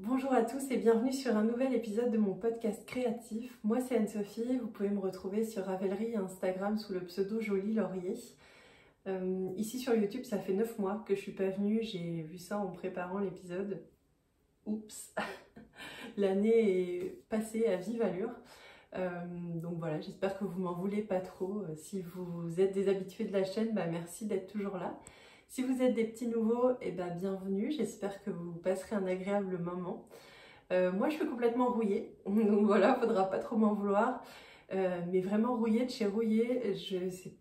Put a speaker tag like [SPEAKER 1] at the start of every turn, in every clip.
[SPEAKER 1] Bonjour à tous et bienvenue sur un nouvel épisode de mon podcast créatif. Moi c'est Anne-Sophie, vous pouvez me retrouver sur Ravelry et Instagram sous le pseudo Jolie Laurier. Ici sur YouTube ça fait 9 mois que je suis pas venue, j'ai vu ça en préparant l'épisode. Oups, l'année est passée à vive allure. Donc voilà, j'espère que vous m'en voulez pas trop. Si vous êtes des habitués de la chaîne, merci d'être toujours là. Si vous êtes des petits nouveaux, bienvenue, j'espère que vous passerez un agréable moment. Moi je suis complètement rouillée, donc voilà, faudra pas trop m'en vouloir. Mais vraiment rouillée de chez rouillée, je sais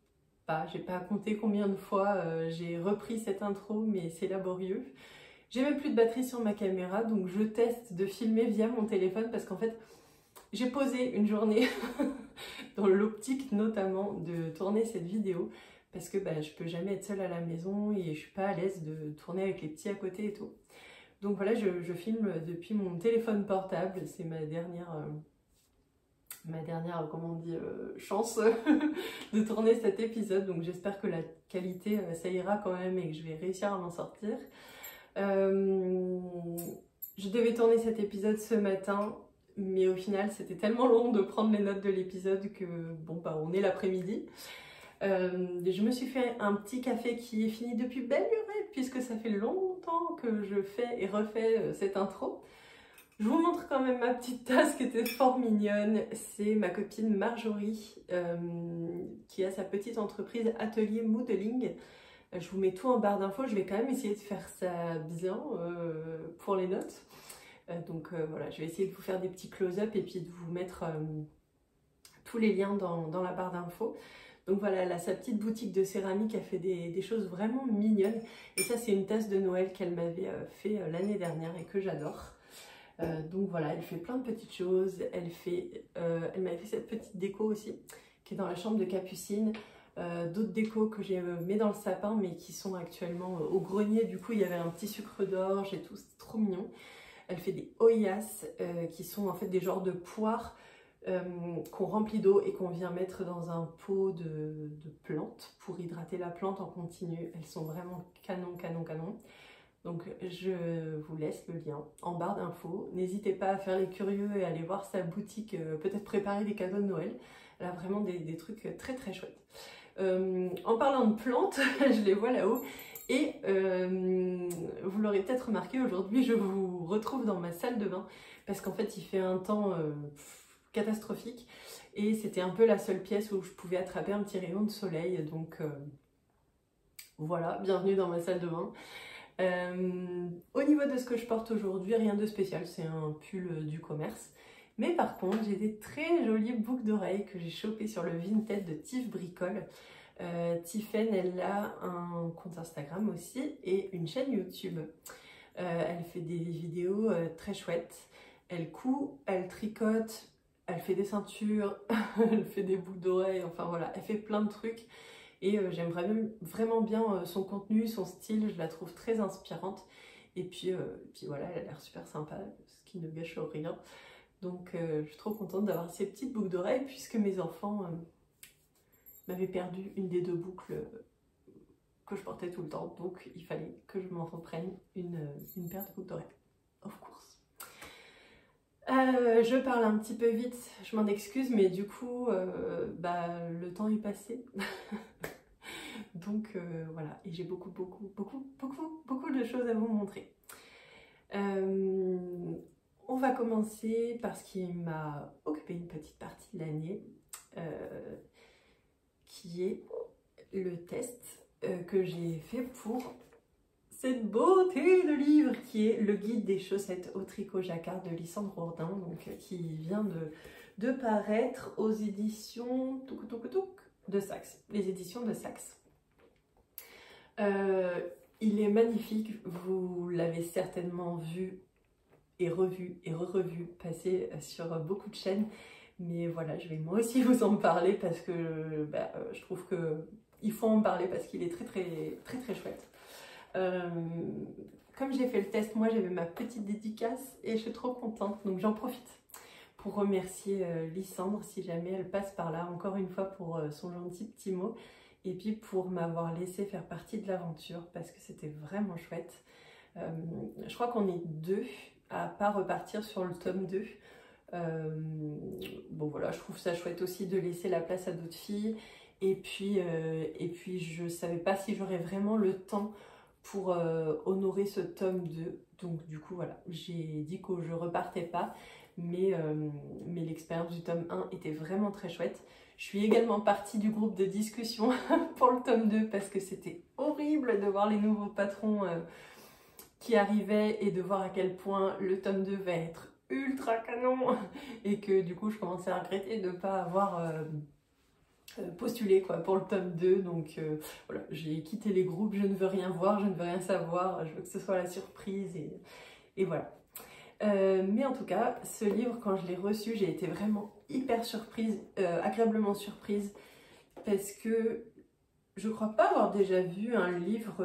[SPEAKER 1] pas, j'ai pas compté combien de fois j'ai repris cette intro, mais c'est laborieux. J'ai même plus de batterie sur ma caméra, donc je teste de filmer via mon téléphone parce qu'en fait, j'ai posé une journée dans l'optique notamment de tourner cette vidéo parce que je peux jamais être seule à la maison et je suis pas à l'aise de tourner avec les petits à côté et tout. Donc voilà, je filme depuis mon téléphone portable, c'est ma dernière comment on dit, chance de tourner cet épisode. Donc j'espère que la qualité ça ira quand même et que je vais réussir à m'en sortir. Je devais tourner cet épisode ce matin, mais au final c'était tellement long de prendre les notes de l'épisode que on est l'après-midi. Je me suis fait un petit café qui est fini depuis belle lurette puisque ça fait longtemps que je fais et refais cette intro. Je vous montre quand même ma petite tasse qui était fort mignonne. C'est ma copine Marjorie qui a sa petite entreprise Atelier Modeling. Je vous mets tout en barre d'infos. Je vais quand même essayer de faire ça bien pour les notes. Voilà, je vais essayer de vous faire des petits close-up et puis de vous mettre tous les liens dans la barre d'infos. Donc voilà, elle a sa petite boutique de céramique, elle fait des choses vraiment mignonnes. Et ça, c'est une tasse de Noël qu'elle m'avait fait l'année dernière et que j'adore. Donc voilà, elle fait plein de petites choses. Elle m'avait fait cette petite déco aussi, qui est dans la chambre de Capucine. D'autres décos que j'ai mis dans le sapin, mais qui sont actuellement au grenier. Du coup, il y avait un petit sucre d'orge et tout, c'est trop mignon. Elle fait des oyas, qui sont en fait des genres de poires qu'on remplit d'eau et qu'on vient mettre dans un pot de plantes pour hydrater la plante en continu. Elles sont vraiment canon. Donc je vous laisse le lien en barre d'infos. N'hésitez pas à faire les curieux et à aller voir sa boutique, peut-être préparer des cadeaux de Noël. Elle a vraiment des trucs très chouettes. En parlant de plantes, je les vois là-haut. Et vous l'aurez peut-être remarqué, aujourd'hui je vous retrouve dans ma salle de bain parce qu'en fait il fait un temps catastrophique et c'était un peu la seule pièce où je pouvais attraper un petit rayon de soleil. Donc voilà, bienvenue dans ma salle de bain. Au niveau de ce que je porte aujourd'hui, rien de spécial, c'est un pull du commerce. Mais par contre, j'ai des très jolies boucles d'oreilles que j'ai chopées sur le Vinted de Tiff Bricole. Tiffen, elle a un compte Instagram aussi et une chaîne YouTube. Elle fait des vidéos très chouettes. Elle coud, elle tricote, elle fait des ceintures, elle fait des boucles d'oreilles, enfin voilà, elle fait plein de trucs. Et j'aime vraiment bien son contenu, son style, je la trouve très inspirante. Et puis voilà, elle a l'air super sympa, ce qui ne gâche rien. Donc je suis trop contente d'avoir ces petites boucles d'oreilles puisque mes enfants m'avaient perdu une des deux boucles que je portais tout le temps. Donc il fallait que je m'en reprenne une paire de boucles d'oreilles. Of course. Je parle un petit peu vite, je m'en excuse, mais du coup, le temps est passé. Donc voilà, et j'ai beaucoup de choses à vous montrer. On va commencer par ce qui m'a occupé une petite partie de l'année, qui est le test que j'ai fait pour cette beauté de livre qui est le guide des chaussettes au tricot jacquard de Lysandre Jourdain, donc qui vient de paraître aux éditions de Saxe, les éditions de Saxe. Il est magnifique, vous l'avez certainement vu et revu et re-revu passer sur beaucoup de chaînes, mais voilà, je vais moi aussi vous en parler parce que je trouve qu'il faut en parler parce qu'il est très chouette. Comme j'ai fait le test, moi j'avais ma petite dédicace et je suis trop contente, donc j'en profite pour remercier Lysandre si jamais elle passe par là, encore une fois pour son gentil petit mot. Et puis pour m'avoir laissé faire partie de l'aventure parce que c'était vraiment chouette. Je crois qu'on est deux à pas repartir sur le tome 2. Bon voilà, je trouve ça chouette aussi de laisser la place à d'autres filles. Et puis je savais pas si j'aurais vraiment le temps pour honorer ce tome 2. Donc du coup voilà, j'ai dit que je repartais pas. Mais l'expérience du tome 1 était vraiment très chouette. Je suis également partie du groupe de discussion pour le tome 2 parce que c'était horrible de voir les nouveaux patrons qui arrivaient et de voir à quel point le tome 2 va être ultra canon et que du coup je commençais à regretter de ne pas avoir postulé quoi, pour le tome 2. Donc voilà, j'ai quitté les groupes, je ne veux rien voir, je ne veux rien savoir, je veux que ce soit la surprise et voilà. Mais en tout cas, ce livre, quand je l'ai reçu, j'ai été vraiment hyper surprise, agréablement surprise, parce que je crois pas avoir déjà vu un livre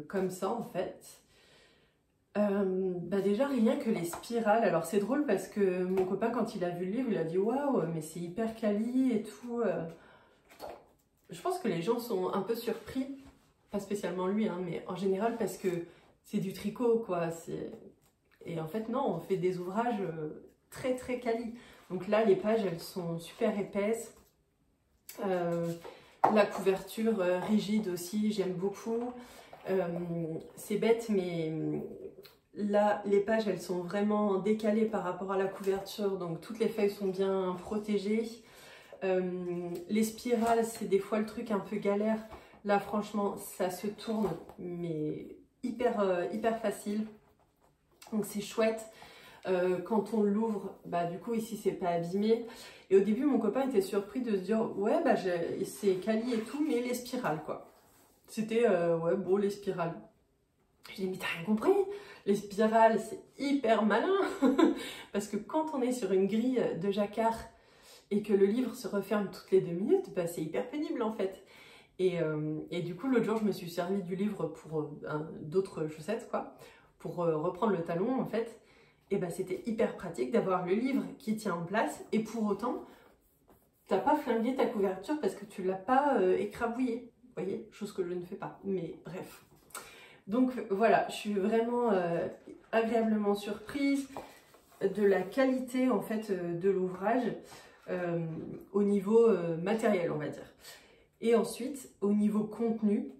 [SPEAKER 1] comme ça en fait. Bah déjà rien que les spirales, alors c'est drôle parce que mon copain quand il a vu le livre, il a dit waouh mais c'est hyper quali et tout. Je pense que les gens sont un peu surpris, pas spécialement lui, hein, mais en général parce que c'est du tricot quoi, et en fait, non, on fait des ouvrages très très quali. Donc là, les pages, elles sont super épaisses. La couverture rigide aussi, j'aime beaucoup. C'est bête, mais là, les pages, elles sont vraiment décalées par rapport à la couverture. Donc toutes les feuilles sont bien protégées. Les spirales, c'est des fois le truc un peu galère. Là, franchement, ça se tourne, mais hyper facile. Donc c'est chouette. Quand on l'ouvre, bah du coup ici c'est pas abîmé. Et au début mon copain était surpris de se dire ouais bah c'est quali et tout, mais les spirales quoi. C'était ouais bon les spirales. Je dis mais t'as rien compris, les spirales c'est hyper malin parce que quand on est sur une grille de jacquard et que le livre se referme toutes les 2 minutes, bah c'est hyper pénible en fait. Et du coup l'autre jour je me suis servi du livre pour d'autres chaussettes quoi, pour reprendre le talon en fait. Et bah c'était hyper pratique d'avoir le livre qui tient en place et pour autant t'as pas flingué ta couverture parce que tu l'as pas écrabouillé, vous voyez, chose que je ne fais pas, mais bref. Donc voilà, je suis vraiment agréablement surprise de la qualité en fait de l'ouvrage au niveau matériel on va dire. Et ensuite au niveau contenu,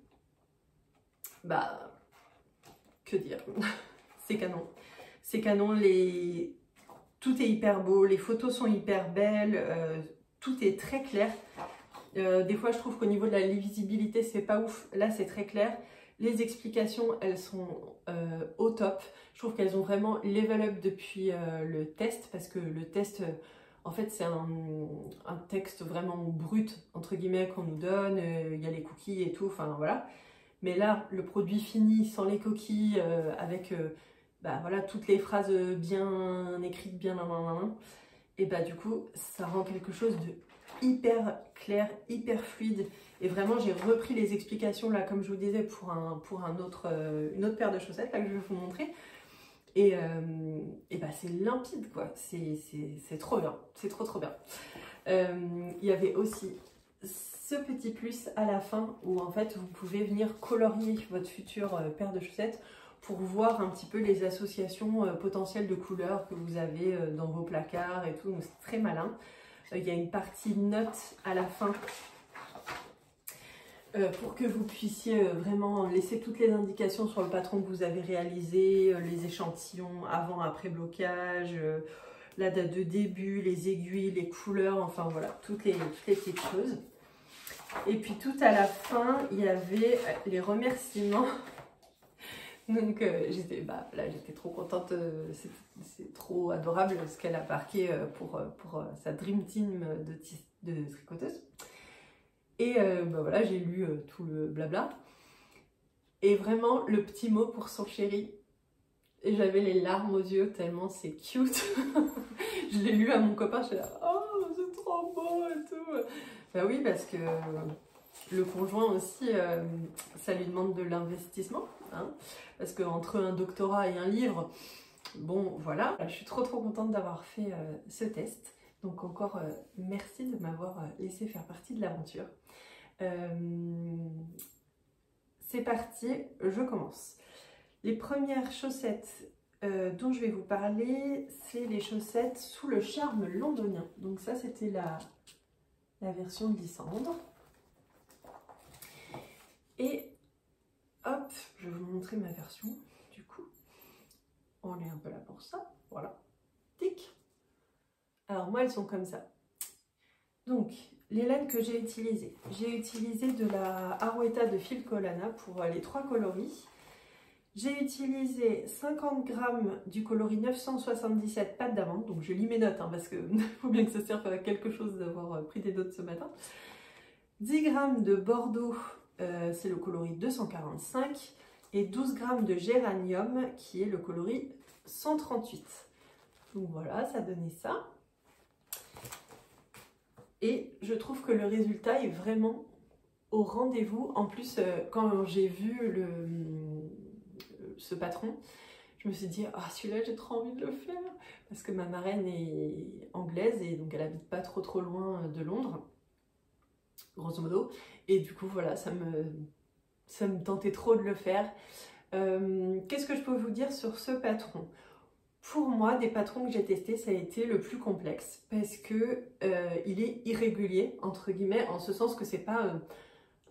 [SPEAKER 1] bah que dire, c'est canon. C'est canon, tout est hyper beau, les photos sont hyper belles, tout est très clair. Des fois je trouve qu'au niveau de la lisibilité c'est pas ouf, là c'est très clair. Les explications elles sont au top. Je trouve qu'elles ont vraiment level up depuis le test parce que le test en fait c'est un texte vraiment brut entre guillemets qu'on nous donne, il y a les cookies et tout, enfin voilà. Mais là le produit fini sans les coquilles avec bah voilà, toutes les phrases bien écrites, bien et bah du coup ça rend quelque chose de hyper clair, hyper fluide. Et vraiment j'ai repris les explications là comme je vous disais pour une autre paire de chaussettes là que je vais vous montrer. Et bah c'est limpide quoi, c'est trop bien, c'est trop bien. Il y avait aussi ce petit plus à la fin où en fait vous pouvez venir colorier votre future paire de chaussettes pour voir un petit peu les associations potentielles de couleurs que vous avez dans vos placards et tout, donc c'est très malin. Il y a une partie notes à la fin pour que vous puissiez vraiment laisser toutes les indications sur le patron que vous avez réalisé, les échantillons avant, après blocage, la date de début, les aiguilles, les couleurs, enfin voilà, toutes les petites choses. Et puis tout à la fin, il y avait les remerciements. Donc j'étais trop contente, c'est trop adorable ce qu'elle a marqué pour sa Dream Team de tricoteuse. Et bah voilà, j'ai lu tout le blabla. Et vraiment le petit mot pour son chéri. Et j'avais les larmes aux yeux tellement c'est cute. Je l'ai lu à mon copain, je suis là, oh c'est trop beau et tout. Bah oui, parce que le conjoint aussi, ça lui demande de l'investissement. Hein, parce qu'entre un doctorat et un livre, bon voilà, je suis trop contente d'avoir fait ce test. Donc encore merci de m'avoir laissé faire partie de l'aventure. C'est parti, je commence. Les premières chaussettes dont je vais vous parler, c'est les chaussettes sous le charme londonien. Donc ça, c'était la version de Lysandre. Et hop, je vais vous montrer ma version, du coup. On est un peu là pour ça, voilà. Tic. Alors moi, elles sont comme ça. Donc, les laines que j'ai utilisées de la Arwetta de Phil Collana pour les 3 coloris. J'ai utilisé 50 g du coloris 977 pâte d'amande, donc je lis mes notes parce qu'il faut bien que ça serve à quelque chose d'avoir pris des notes ce matin. 10 g de Bordeaux, c'est le coloris 245, et 12 g de Géranium qui est le coloris 138. Donc voilà, ça donnait ça. Et je trouve que le résultat est vraiment au rendez-vous. En plus, quand j'ai vu ce patron, je me suis dit, ah celui-là j'ai trop envie de le faire. Parce que ma marraine est anglaise et donc elle habite pas trop loin de Londres, grosso modo. Et du coup, voilà, ça me tentait trop de le faire. Qu'est-ce que je peux vous dire sur ce patron ? Pour moi, des patrons que j'ai testés, ça a été le plus complexe parce que il est irrégulier, entre guillemets, en ce sens que c'est pas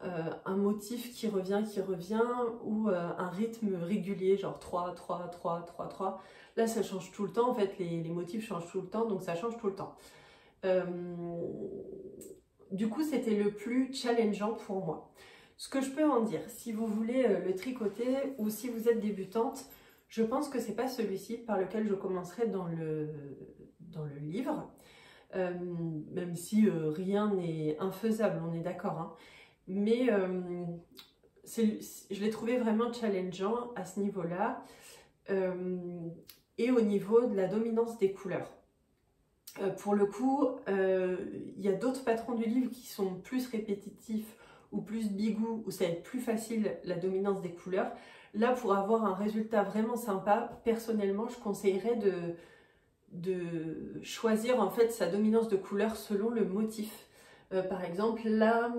[SPEAKER 1] un motif qui revient ou un rythme régulier, genre 3, 3, 3, 3, 3. Là, ça change tout le temps, en fait, les motifs changent tout le temps, donc ça change tout le temps. Du coup, c'était le plus challengeant pour moi. Ce que je peux en dire, si vous voulez le tricoter ou si vous êtes débutante, je pense que c'est pas celui-ci par lequel je commencerai dans le livre, même si rien n'est infaisable, on est d'accord, hein. Mais je l'ai trouvé vraiment challengeant à ce niveau-là et au niveau de la dominance des couleurs. Pour le coup, il y a d'autres patrons du livre qui sont plus répétitifs ou plus bigou, où ça va être plus facile la dominance des couleurs. Là, pour avoir un résultat vraiment sympa, personnellement, je conseillerais de choisir en fait sa dominance de couleur selon le motif. Par exemple, là,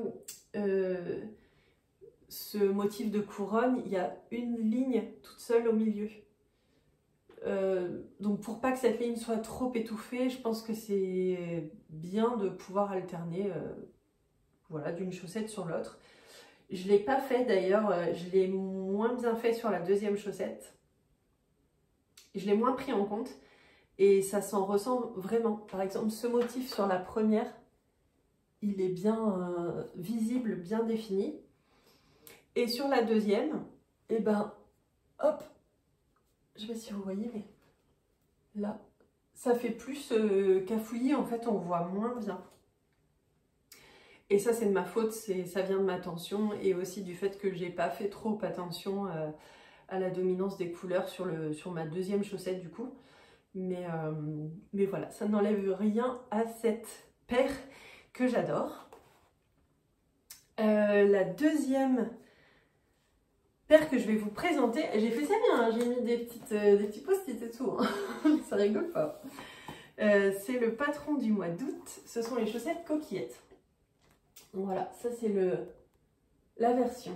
[SPEAKER 1] ce motif de couronne, il y a une ligne toute seule au milieu. Donc pour pas que cette ligne soit trop étouffée, je pense que c'est bien de pouvoir alterner voilà, d'une chaussette sur l'autre. Je ne l'ai pas fait d'ailleurs, je l'ai moins bien fait sur la deuxième chaussette. Je l'ai moins pris en compte et ça s'en ressent vraiment. Par exemple, ce motif sur la première, il est bien visible, bien défini. Et sur la deuxième, et ben, hop, je ne sais pas si vous voyez, mais là, ça fait plus cafouillis, en fait, on voit moins bien. Et ça, c'est de ma faute, ça vient de ma tension et aussi du fait que j'ai pas fait trop attention à la dominance des couleurs sur ma deuxième chaussette du coup. Mais voilà, ça n'enlève rien à cette paire que j'adore. La deuxième paire que je vais vous présenter, j'ai fait ça bien, hein, j'ai mis des petits post-it et tout, hein. Ça rigole pas. C'est le patron du mois d'août, ce sont les chaussettes coquillettes. Voilà, ça c'est la version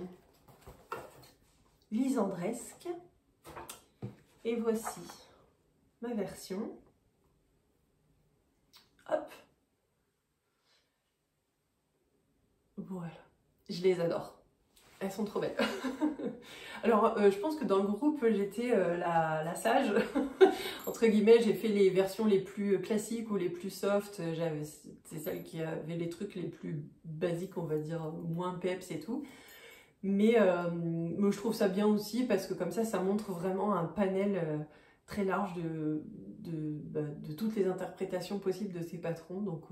[SPEAKER 1] lysandresque. Et voici ma version. Hop. Voilà, je les adore. Elles sont trop belles. Alors, je pense que dans le groupe, j'étais la sage. Entre guillemets, j'ai fait les versions les plus classiques ou les plus soft. C'est celle qui avait les trucs les plus basiques, on va dire, moins peps et tout. Mais je trouve ça bien aussi parce que comme ça montre vraiment un panel très large de toutes les interprétations possibles de ces patrons. Donc,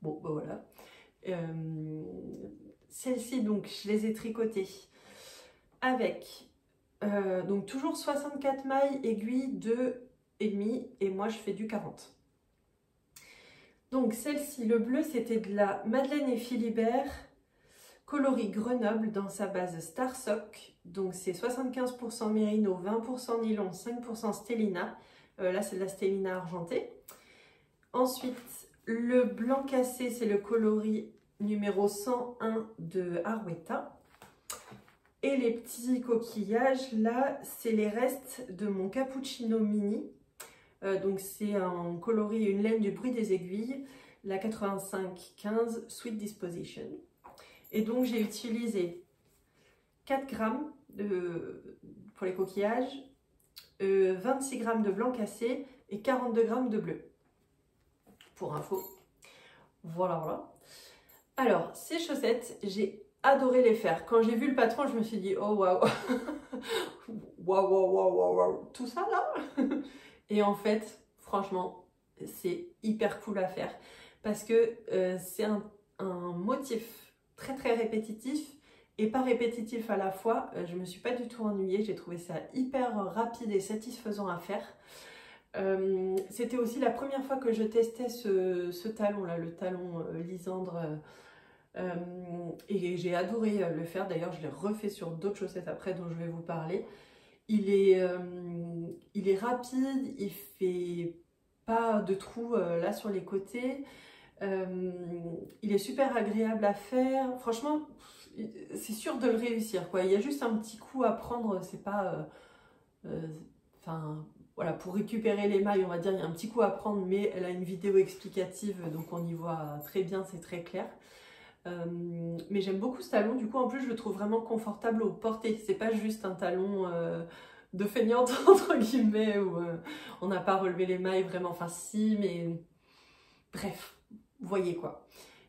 [SPEAKER 1] bon, bah voilà. Celles-ci, donc, je les ai tricotées avec, donc toujours 64 mailles, aiguilles, 2,5 et moi je fais du 40. Donc celle-ci, le bleu, c'était de la Madeleine et Philibert, coloris Grenoble dans sa base Starsock. Donc c'est 75% mérino, 20% nylon, 5% stélina. Là c'est de la stélina argentée. Ensuite, le blanc cassé, c'est le coloris numéro 101 de Arwetta. Et les petits coquillages, là, c'est les restes de mon cappuccino mini. Donc c'est un coloris, une laine du bruit des aiguilles, la 85-15 Sweet Disposition. Et donc j'ai utilisé 4 grammes pour les coquillages, 26 grammes de blanc cassé et 42 grammes de bleu. Pour info. Voilà, voilà. Alors, ces chaussettes, j'ai adoré les faire. Quand j'ai vu le patron, je me suis dit, oh waouh, waouh, waouh, waouh, waouh, tout ça là. Et en fait, franchement, c'est hyper cool à faire parce que c'est un motif très très répétitif et pas répétitif à la fois. Je me suis pas du tout ennuyée, j'ai trouvé ça hyper rapide et satisfaisant à faire. C'était aussi la première fois que je testais ce talon là, le talon Lisandre, et j'ai adoré le faire. D'ailleurs je l'ai refait sur d'autres chaussettes après dont je vais vous parler. Il est rapide, il fait pas de trous là sur les côtés, il est super agréable à faire. Franchement, c'est sûr de le réussir quoi. Il y a juste un petit coup à prendre, c'est pas enfin voilà, pour récupérer les mailles on va dire, il y a un petit coup à prendre, mais elle a une vidéo explicative donc on y voit très bien, c'est très clair. Mais j'aime beaucoup ce talon, du coup en plus je le trouve vraiment confortable au porter, c'est pas juste un talon de feignante entre guillemets où on n'a pas relevé les mailles vraiment, enfin si, mais bref, vous voyez quoi.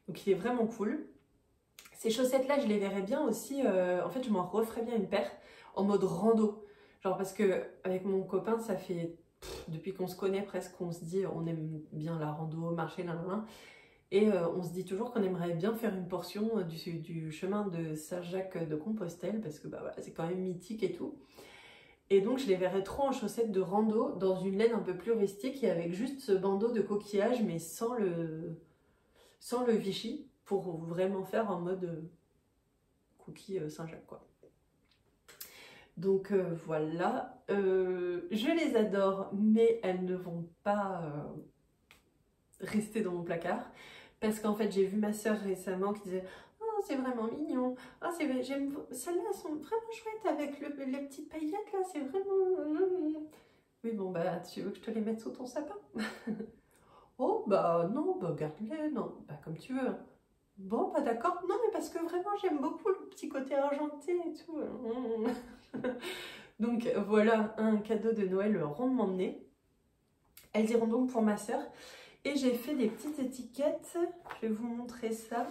[SPEAKER 1] Donc il est vraiment cool. Ces chaussettes là je les verrais bien aussi, en fait je m'en referais bien une paire en mode rando, genre parce que avec mon copain ça fait depuis qu'on se connaît presque, on se dit on aime bien la rando, marcher, nanana. Et on se dit toujours qu'on aimerait bien faire une portion du chemin de Saint-Jacques de Compostelle parce que bah, voilà, c'est quand même mythique et tout. Et donc je les verrais trop en chaussettes de rando dans une laine un peu plus rustique et avec juste ce bandeau de coquillage mais sans le Vichy pour vraiment faire en mode cookie Saint-Jacques quoi. Donc voilà, je les adore mais elles ne vont pas rester dans mon placard. Parce qu'en fait, j'ai vu ma soeur récemment qui disait « Oh, c'est vraiment mignon. Oh, j'aime... Celles-là, elles sont vraiment chouettes avec les petites paillettes, là. C'est vraiment... » Oui, bon, bah, tu veux que je te les mette sous ton sapin? Oh, bah, non, bah, garde-les. Non, bah, comme tu veux. Bon, bah, d'accord. Non, mais parce que vraiment, j'aime beaucoup le petit côté argenté et tout. Donc, voilà un cadeau de Noël rondement mené. Elles iront donc pour ma soeur. Et j'ai fait des petites étiquettes, je vais vous montrer ça.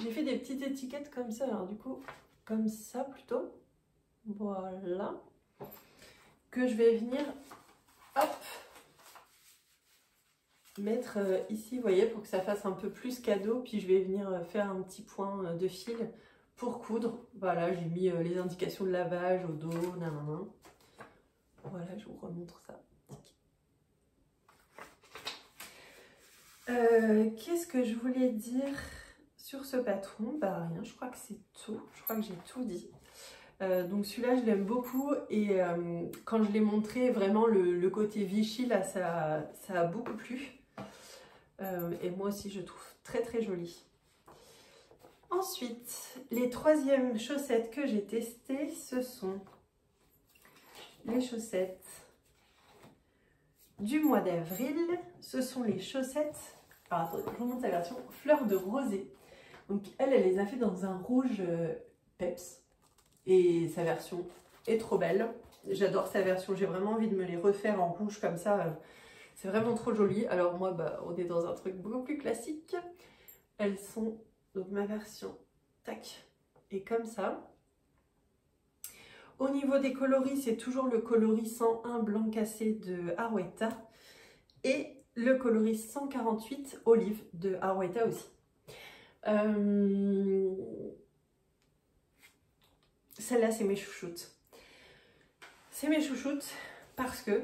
[SPEAKER 1] J'ai fait des petites étiquettes comme ça, alors du coup, comme ça plutôt. Voilà. Que je vais venir, hop, mettre ici, vous voyez, pour que ça fasse un peu plus cadeau. Puis je vais venir faire un petit point de fil pour coudre. Voilà, j'ai mis les indications de lavage au dos, nanana. Voilà, je vous remontre ça. Qu'est-ce que je voulais dire sur ce patron? Bah rien, je crois que c'est tout. Je crois que j'ai tout dit. Donc celui-là, je l'aime beaucoup. Et quand je l'ai montré, vraiment le côté Vichy, là, ça a beaucoup plu. Et moi aussi, je trouve très très joli. Ensuite, les troisièmes chaussettes que j'ai testées, ce sont les chaussettes du mois d'avril. Ce sont les chaussettes, alors attendez, je vous montre la version fleur de rosée. Donc elle les a fait dans un rouge peps et sa version est trop belle. J'adore sa version, j'ai vraiment envie de me les refaire en rouge comme ça, c'est vraiment trop joli. Alors moi bah, on est dans un truc beaucoup plus classique. Elles sont, donc ma version, tac, et comme ça. Au niveau des coloris, c'est toujours le coloris 101 blanc cassé de Arouetta et le coloris 148 olive de Arouetta aussi. Celle-là, c'est mes chouchoutes. C'est mes chouchoutes parce que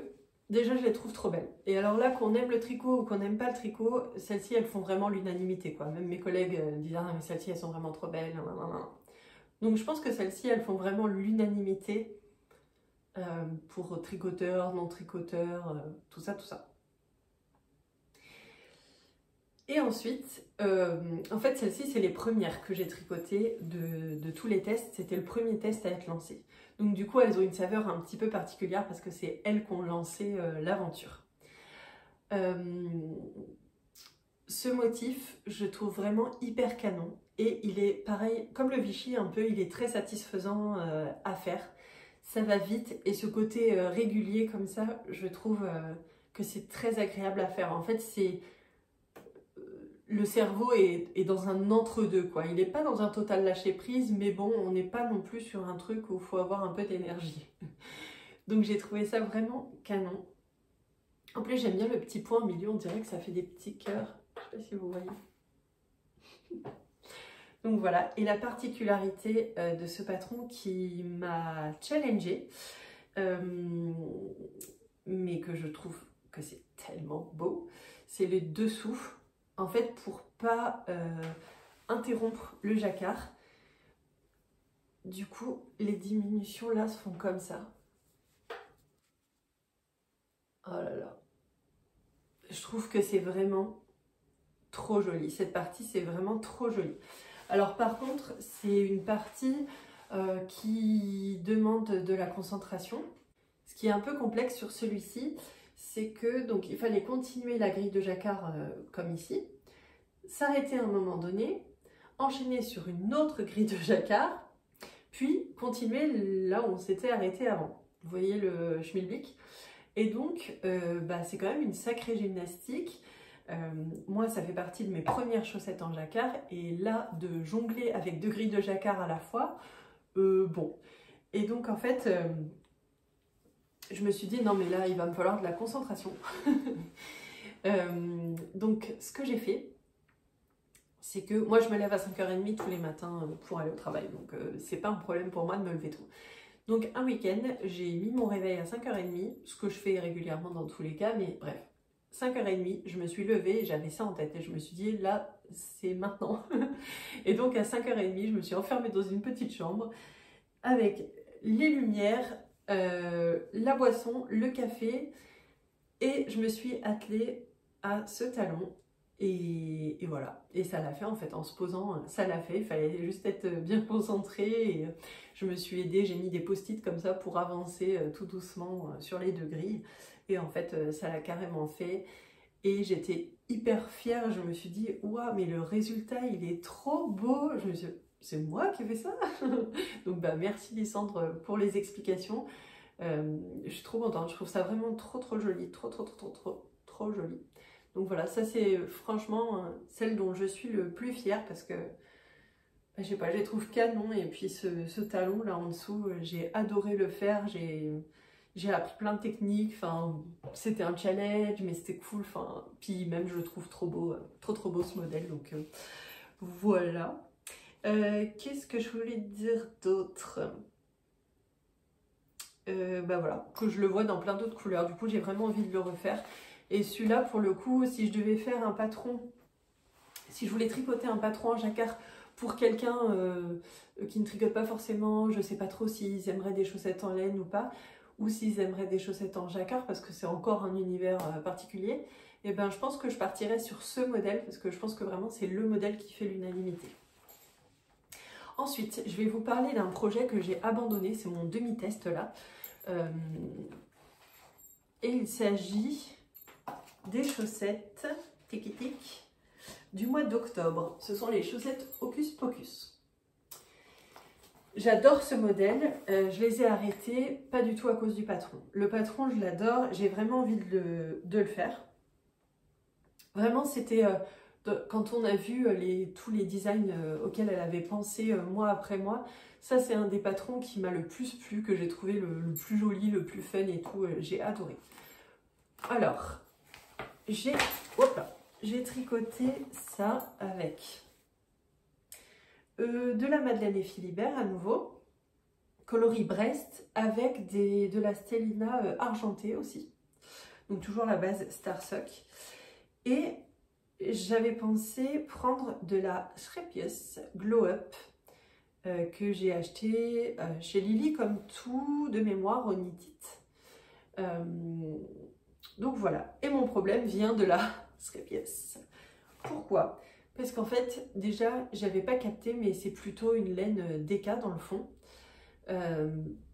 [SPEAKER 1] déjà, je les trouve trop belles. Et alors là, qu'on aime le tricot ou qu'on n'aime pas le tricot, celles-ci, elles font vraiment l'unanimité, quoi. Même mes collègues disent « Ah, mais celles-ci, elles sont vraiment trop belles. » Donc je pense que celles-ci, elles font vraiment l'unanimité pour tricoteurs, non tricoteurs, tout ça, tout ça. Et ensuite, en fait celles-ci c'est les premières que j'ai tricotées de tous les tests, c'était le premier test à être lancé. Donc du coup elles ont une saveur un petit peu particulière parce que c'est elles qui ont lancé l'aventure. Ce motif, je trouve vraiment hyper canon et il est pareil, comme le Vichy un peu, il est très satisfaisant à faire. Ça va vite et ce côté régulier comme ça, je trouve que c'est très agréable à faire. En fait, c'est le cerveau est dans un entre-deux, quoi. Il n'est pas dans un total lâcher-prise, mais bon, on n'est pas non plus sur un truc où il faut avoir un peu d'énergie. Donc j'ai trouvé ça vraiment canon. En plus, j'aime bien le petit point au milieu, on dirait que ça fait des petits cœurs. Je ne sais pas si vous voyez. Donc voilà, et la particularité de ce patron qui m'a challengée, mais que je trouve que c'est tellement beau, c'est les dessous. En fait, pour pas interrompre le jacquard, du coup, les diminutions là se font comme ça. Oh là là. Je trouve que c'est vraiment trop joli. Cette partie, c'est vraiment trop joli. Alors par contre, c'est une partie qui demande de la concentration. Ce qui est un peu complexe sur celui-ci, c'est que donc il fallait continuer la grille de jacquard comme ici, s'arrêter à un moment donné, enchaîner sur une autre grille de jacquard, puis continuer là où on s'était arrêté avant. Vous voyez le schmilblick? Et donc, c'est quand même une sacrée gymnastique. Moi, ça fait partie de mes premières chaussettes en jacquard. Et là, de jongler avec 2 grilles de jacquard à la fois, bon. Et donc, en fait, je me suis dit, non, mais là, il va me falloir de la concentration. Donc, ce que j'ai fait, c'est que moi, je me lève à 5h30 tous les matins pour aller au travail. Donc, c'est pas un problème pour moi de me lever tôt. Donc un week-end, j'ai mis mon réveil à 5h30, ce que je fais régulièrement dans tous les cas, mais bref, 5h30, je me suis levée et j'avais ça en tête et je me suis dit là, c'est maintenant. Et donc à 5h30, je me suis enfermée dans une petite chambre avec les lumières, la boisson, le café et je me suis attelée à ce talon. Et voilà, et ça l'a fait en fait, en se posant, ça l'a fait, il fallait juste être bien concentré et je me suis aidée, j'ai mis des post-it comme ça pour avancer tout doucement sur les 2 grilles et en fait ça l'a carrément fait et j'étais hyper fière, je me suis dit waouh mais le résultat il est trop beau, je me suis dit c'est moi qui ai fait ça. Donc merci Lysandre pour les explications, je suis trop contente, je trouve ça vraiment trop joli, trop joli. Donc voilà, ça c'est franchement celle dont je suis le plus fière parce que, je sais pas, je les trouve canon et puis ce talon là en dessous, j'ai adoré le faire, j'ai appris plein de techniques, enfin c'était un challenge mais c'était cool, enfin puis même je le trouve trop beau ce modèle donc voilà. Qu'est-ce que je voulais dire d'autre? Voilà, que je le vois dans plein d'autres couleurs, du coup j'ai vraiment envie de le refaire. Et celui-là, pour le coup, si je devais faire un patron, si je voulais tricoter un patron en jacquard pour quelqu'un qui ne tricote pas forcément, je ne sais pas trop s'ils aimeraient des chaussettes en laine ou pas, ou s'ils aimeraient des chaussettes en jacquard parce que c'est encore un univers particulier, et ben je pense que je partirais sur ce modèle parce que je pense que vraiment c'est le modèle qui fait l'unanimité. Ensuite, je vais vous parler d'un projet que j'ai abandonné, c'est mon demi-test là. Et il s'agit des chaussettes tic du mois d'octobre. Ce sont les chaussettes Hocus Pocus. J'adore ce modèle, je les ai arrêtées pas du tout à cause du patron. Le patron, je l'adore, j'ai vraiment envie de le faire. Vraiment, c'était quand on a vu tous les designs auxquels elle avait pensé mois après mois, ça c'est un des patrons qui m'a le plus plu, que j'ai trouvé le plus joli, le plus fun et tout, j'ai adoré. Alors, j'ai tricoté ça avec de la Madeleine et Philibert à nouveau, coloris Brest, avec de la Stellina argentée aussi. Donc toujours la base Starsock. Et j'avais pensé prendre de la Schrepius Glow Up que j'ai acheté chez Lily comme tout de mémoire au Knit-It. Donc voilà, et mon problème vient de la Schrepius. Pourquoi? Parce qu'en fait, déjà, j'avais pas capté, mais c'est plutôt une laine DK dans le fond.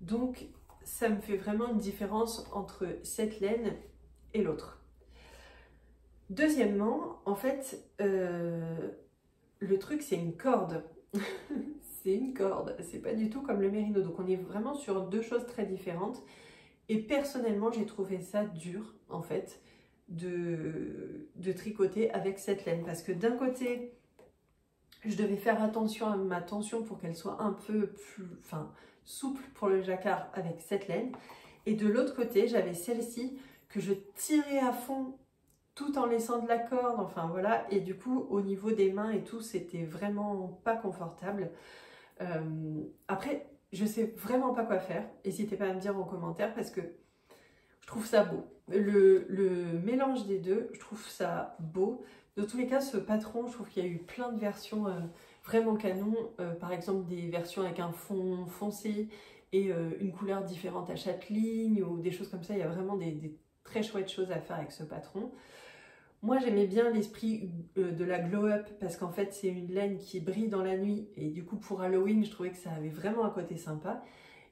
[SPEAKER 1] Donc, ça me fait vraiment une différence entre cette laine et l'autre. Deuxièmement, en fait, le truc, c'est une corde. C'est une corde, c'est pas du tout comme le mérino. Donc, on est vraiment sur deux choses très différentes. Et personnellement, j'ai trouvé ça dur, en fait, de tricoter avec cette laine. Parce que d'un côté, je devais faire attention à ma tension pour qu'elle soit un peu plus souple pour le jacquard avec cette laine. Et de l'autre côté, j'avais celle-ci que je tirais à fond tout en laissant de la corde. Enfin voilà, et du coup, au niveau des mains et tout, c'était vraiment pas confortable. Après, je sais vraiment pas quoi faire. N'hésitez pas à me dire en commentaire parce que je trouve ça beau. Le mélange des deux, je trouve ça beau. Dans tous les cas, ce patron, je trouve qu'il y a eu plein de versions vraiment canon. Par exemple, des versions avec un fond foncé et une couleur différente à chaque ligne ou des choses comme ça. Il y a vraiment des très chouettes choses à faire avec ce patron. Moi, j'aimais bien l'esprit de la glow up parce qu'en fait, c'est une laine qui brille dans la nuit. Et du coup, pour Halloween, je trouvais que ça avait vraiment un côté sympa.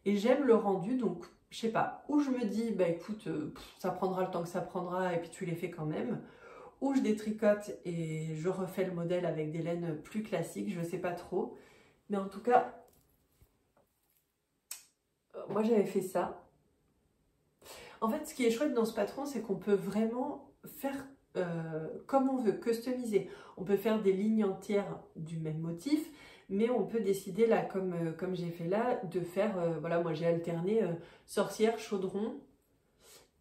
[SPEAKER 1] Et j'aime le rendu, donc je sais pas, où je me dis, bah écoute, ça prendra le temps que ça prendra et puis tu les fais quand même. Ou je détricote et je refais le modèle avec des laines plus classiques, je sais pas trop. Mais en tout cas, moi j'avais fait ça. En fait, ce qui est chouette dans ce patron, c'est qu'on peut vraiment faire comme on veut, customiser. On peut faire des lignes entières du même motif, mais on peut décider là, comme j'ai fait là, de faire, voilà, moi j'ai alterné sorcière, chaudron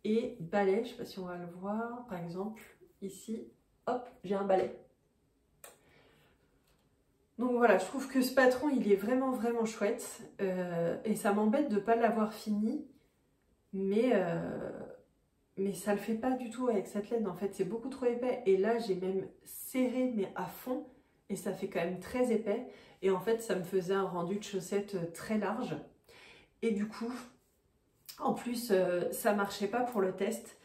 [SPEAKER 1] et balai. Je ne sais pas si on va le voir, par exemple, ici, hop, j'ai un balai. Donc voilà, je trouve que ce patron, il est vraiment chouette. Et ça m'embête de ne pas l'avoir fini, mais ça le fait pas du tout avec cette laine. En fait, c'est beaucoup trop épais. Et là, j'ai même serré, mais à fond. Et ça fait quand même très épais. Et en fait, ça me faisait un rendu de chaussette très large. Et du coup, en plus, ça marchait pas pour le test.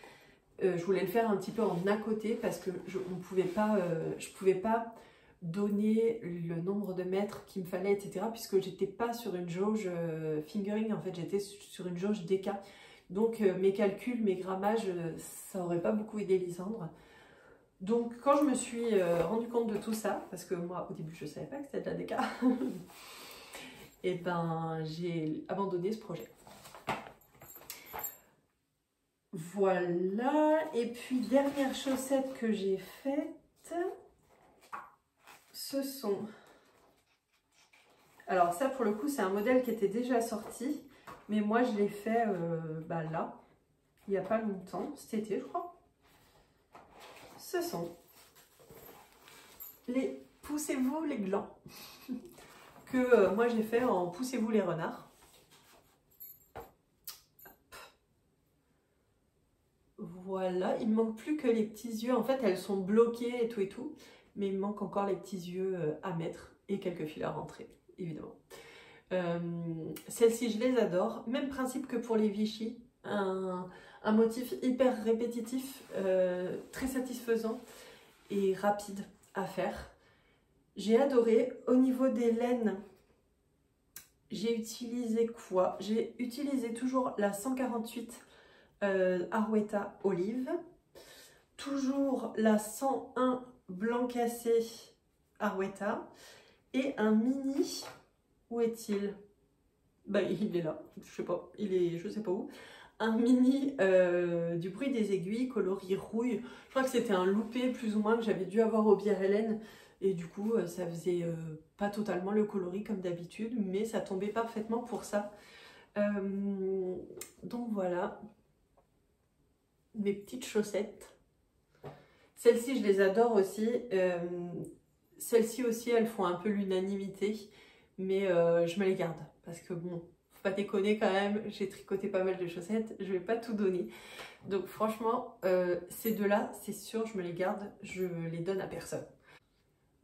[SPEAKER 1] Je voulais le faire un petit peu en à côté parce que je pouvais pas donner le nombre de mètres qu'il me fallait, etc. Puisque j'étais pas sur une jauge fingering, en fait, j'étais sur une jauge DK. Donc mes calculs, mes grammages, ça aurait pas beaucoup aidé Lisandre. Donc quand je me suis rendu compte de tout ça, parce que moi au début je savais pas que c'était de la DK, et ben j'ai abandonné ce projet. Voilà, et puis dernière chaussette que j'ai faite, ce sont... Alors ça pour le coup c'est un modèle qui était déjà sorti, mais moi je l'ai fait là, il n'y a pas longtemps, cet été je crois. Ce sont les Poussez-vous les glands que moi j'ai fait en Poussez-vous les renards. Voilà, il me manque plus que les petits yeux. En fait, elles sont bloquées et tout, mais il me manque encore les petits yeux à mettre et quelques fils à rentrer, évidemment. Celles-ci, je les adore. Même principe que pour les Vichy. Un motif hyper répétitif, très satisfaisant et rapide à faire. J'ai adoré. Au niveau des laines, j'ai utilisé quoi? J'ai utilisé toujours la 148 Arwetta Olive. Toujours la 101 blanc cassé Arwetta. Et un mini. Où est-il? Bah, il est là. Je sais pas. Il est je sais pas où. Un mini du bruit des aiguilles coloris rouille. Je crois que c'était un loupé plus ou moins que j'avais dû avoir au Bière Hélène. Et du coup, ça faisait pas totalement le coloris comme d'habitude, mais ça tombait parfaitement pour ça. Donc voilà, mes petites chaussettes. Celles-ci, je les adore aussi. Celles-ci aussi, elles font un peu l'unanimité, mais je me les garde parce que bon, faut pas déconner quand même, j'ai tricoté pas mal de chaussettes, je vais pas tout donner. Donc franchement, ces deux-là, c'est sûr, je me les garde, je les donne à personne.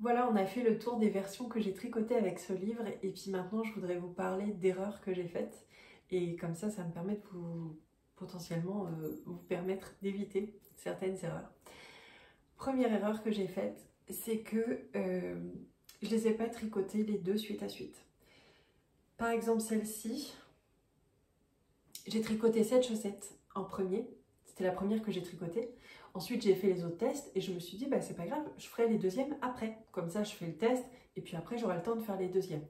[SPEAKER 1] Voilà, on a fait le tour des versions que j'ai tricotées avec ce livre et puis maintenant je voudrais vous parler d'erreurs que j'ai faites et comme ça me permet de vous potentiellement vous permettre d'éviter certaines erreurs. Première erreur que j'ai faite, c'est que je les ai pas tricotées les deux suite à suite. Par exemple, celle-ci, j'ai tricoté cette chaussette en premier. C'était la première que j'ai tricotée. Ensuite, j'ai fait les autres tests et je me suis dit, bah, c'est pas grave, je ferai les deuxièmes après. Comme ça, je fais le test et puis après, j'aurai le temps de faire les deuxièmes.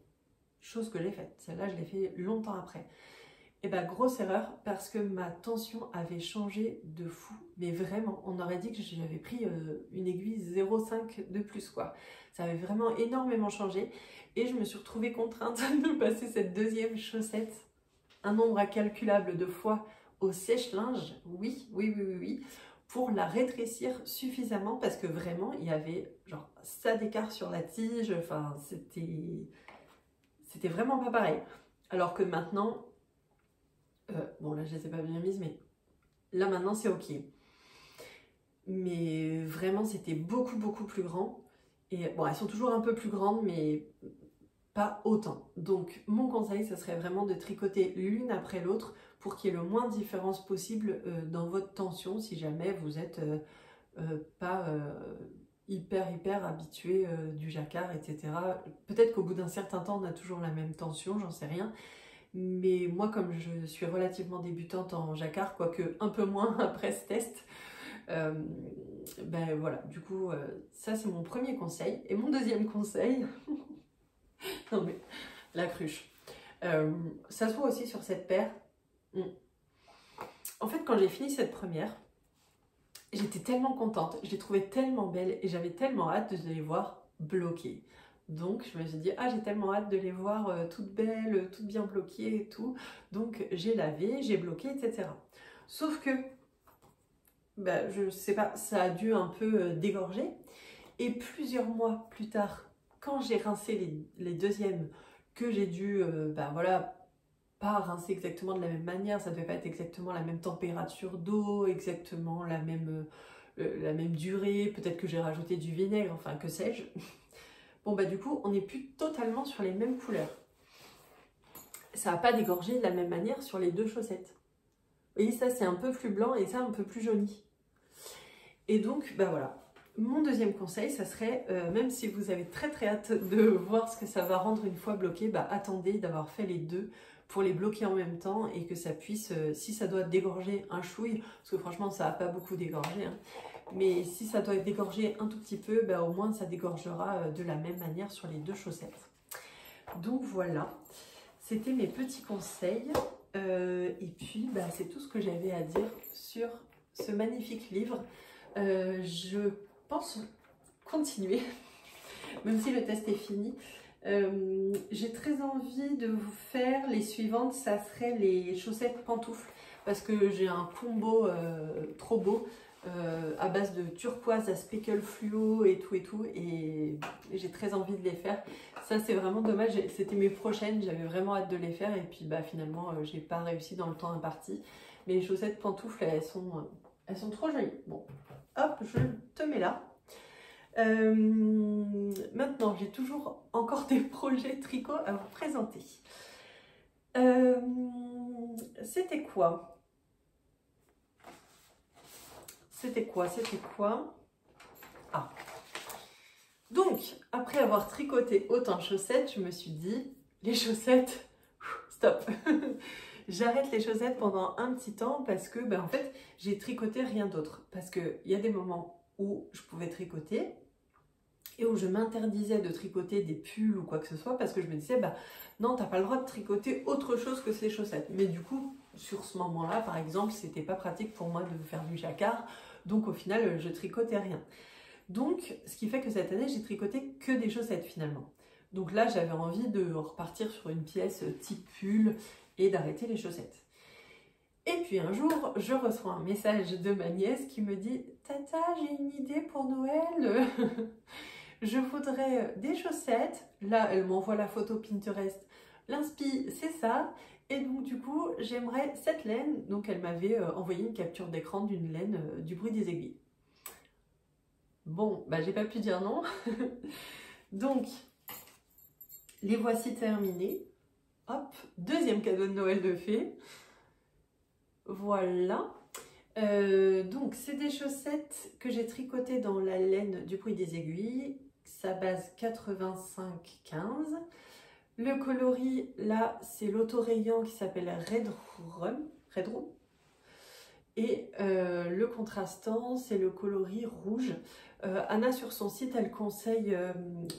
[SPEAKER 1] Chose que j'ai faite. Celle-là, je l'ai fait longtemps après. Et bah, grosse erreur parce que ma tension avait changé de fou. Mais vraiment, on aurait dit que j'avais pris une aiguille 0,5 de plus, quoi. Ça avait vraiment énormément changé. Et je me suis retrouvée contrainte de passer cette deuxième chaussette un nombre incalculable de fois au sèche-linge, oui, pour la rétrécir suffisamment parce que vraiment, il y avait genre ça d'écart sur la tige, enfin, c'était vraiment pas pareil. Alors que maintenant, bon là, je les ai pas bien mises, mais là maintenant, c'est ok. Mais vraiment, c'était beaucoup plus grand. Et bon, elles sont toujours un peu plus grandes, mais pas autant. Donc mon conseil, ce serait vraiment de tricoter l'une après l'autre pour qu'il y ait le moins de différence possible dans votre tension si jamais vous êtes pas hyper habitué du jacquard, etc. Peut-être qu'au bout d'un certain temps, on a toujours la même tension, j'en sais rien. Mais moi, comme je suis relativement débutante en jacquard, quoique un peu moins après ce test, ben voilà, du coup, ça c'est mon premier conseil. Et mon deuxième conseil... Non mais, la cruche. Ça se voit aussi sur cette paire. En fait, quand j'ai fini cette première, j'étais tellement contente, je l'ai trouvée tellement belle et j'avais tellement hâte de les voir bloquées. Donc, je me suis dit, ah, j'ai tellement hâte de les voir toutes belles, toutes bien bloquées et tout. Donc, j'ai lavé, j'ai bloqué, etc. Sauf que, bah, je sais pas, ça a dû un peu dégorger. Et plusieurs mois plus tard, quand j'ai rincé les deuxièmes, que j'ai dû, ben voilà, pas rincer exactement de la même manière, ça ne devait pas être exactement la même température d'eau, exactement la même durée, peut-être que j'ai rajouté du vinaigre, enfin que sais-je. Bon bah du coup, on n'est plus totalement sur les mêmes couleurs. Ça n'a pas dégorgé de la même manière sur les deux chaussettes. Vous voyez, ça c'est un peu plus blanc et ça un peu plus jauni. Et donc, bah voilà. Mon deuxième conseil, ça serait, même si vous avez très hâte de voir ce que ça va rendre une fois bloqué, bah attendez d'avoir fait les deux pour les bloquer en même temps et que ça puisse, si ça doit dégorger un chouille, parce que franchement ça n'a pas beaucoup dégorgé, hein, mais si ça doit dégorger un tout petit peu, bah, au moins ça dégorgera de la même manière sur les deux chaussettes. Donc voilà, c'était mes petits conseils, et puis bah, c'est tout ce que j'avais à dire sur ce magnifique livre. Je pense continuer, même si le test est fini. J'ai très envie de vous faire les suivantes, ça serait les chaussettes pantoufles, parce que j'ai un combo trop beau à base de turquoise à speckle fluo et tout, et j'ai très envie de les faire. Ça c'est vraiment dommage, c'était mes prochaines, j'avais vraiment hâte de les faire, et puis bah finalement j'ai pas réussi dans le temps imparti. Mais les chaussettes pantoufles, elles sont trop jolies. Bon, hop, je te mets là. Maintenant, j'ai toujours encore des projets tricot à vous présenter. C'était quoi? Ah. Donc, après avoir tricoté autant de chaussettes, je me suis dit, les chaussettes, stop. J'arrête les chaussettes pendant un petit temps parce que, ben, en fait, j'ai tricoté rien d'autre. Parce qu'il y a des moments où je pouvais tricoter et où je m'interdisais de tricoter des pulls ou quoi que ce soit parce que je me disais, bah non, t'as pas le droit de tricoter autre chose que ces chaussettes. Mais du coup, sur ce moment-là, par exemple, c'était pas pratique pour moi de faire du jacquard. Donc au final, je tricotais rien. Donc, ce qui fait que cette année, j'ai tricoté que des chaussettes finalement. Donc là, j'avais envie de repartir sur une pièce type pull et d'arrêter les chaussettes. Et puis un jour, je reçois un message de ma nièce qui me dit « Tata, j'ai une idée pour Noël, je voudrais des chaussettes. » Là, elle m'envoie la photo Pinterest. L'inspi, c'est ça. Et donc du coup, j'aimerais cette laine. Donc elle m'avait envoyé une capture d'écran d'une laine du bruit des aiguilles. Bon, bah j'ai pas pu dire non. Donc, les voici terminés. Hop, deuxième cadeau de Noël de fée. Voilà. Donc c'est des chaussettes que j'ai tricotées dans la laine du bruit des aiguilles, sa base 85-15. Le coloris là c'est l'autorayant qui s'appelle Red Room. Et le contrastant c'est le coloris rouge. Anna sur son site elle conseille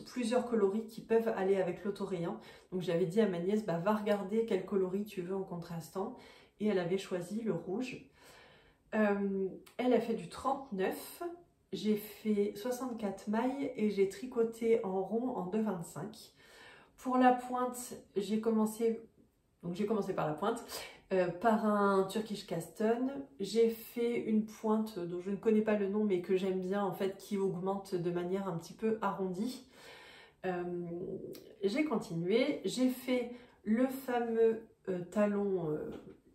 [SPEAKER 1] plusieurs coloris qui peuvent aller avec l'autorayant. Donc j'avais dit à ma nièce va regarder quel coloris tu veux en contrastant et elle avait choisi le rouge. Elle a fait du 39, j'ai fait 64 mailles et j'ai tricoté en rond en 2,25. Pour la pointe, j'ai commencé par la pointe, par un Turkish Caston. J'ai fait une pointe dont je ne connais pas le nom mais que j'aime bien en fait, qui augmente de manière un petit peu arrondie. J'ai continué, j'ai fait le fameux talon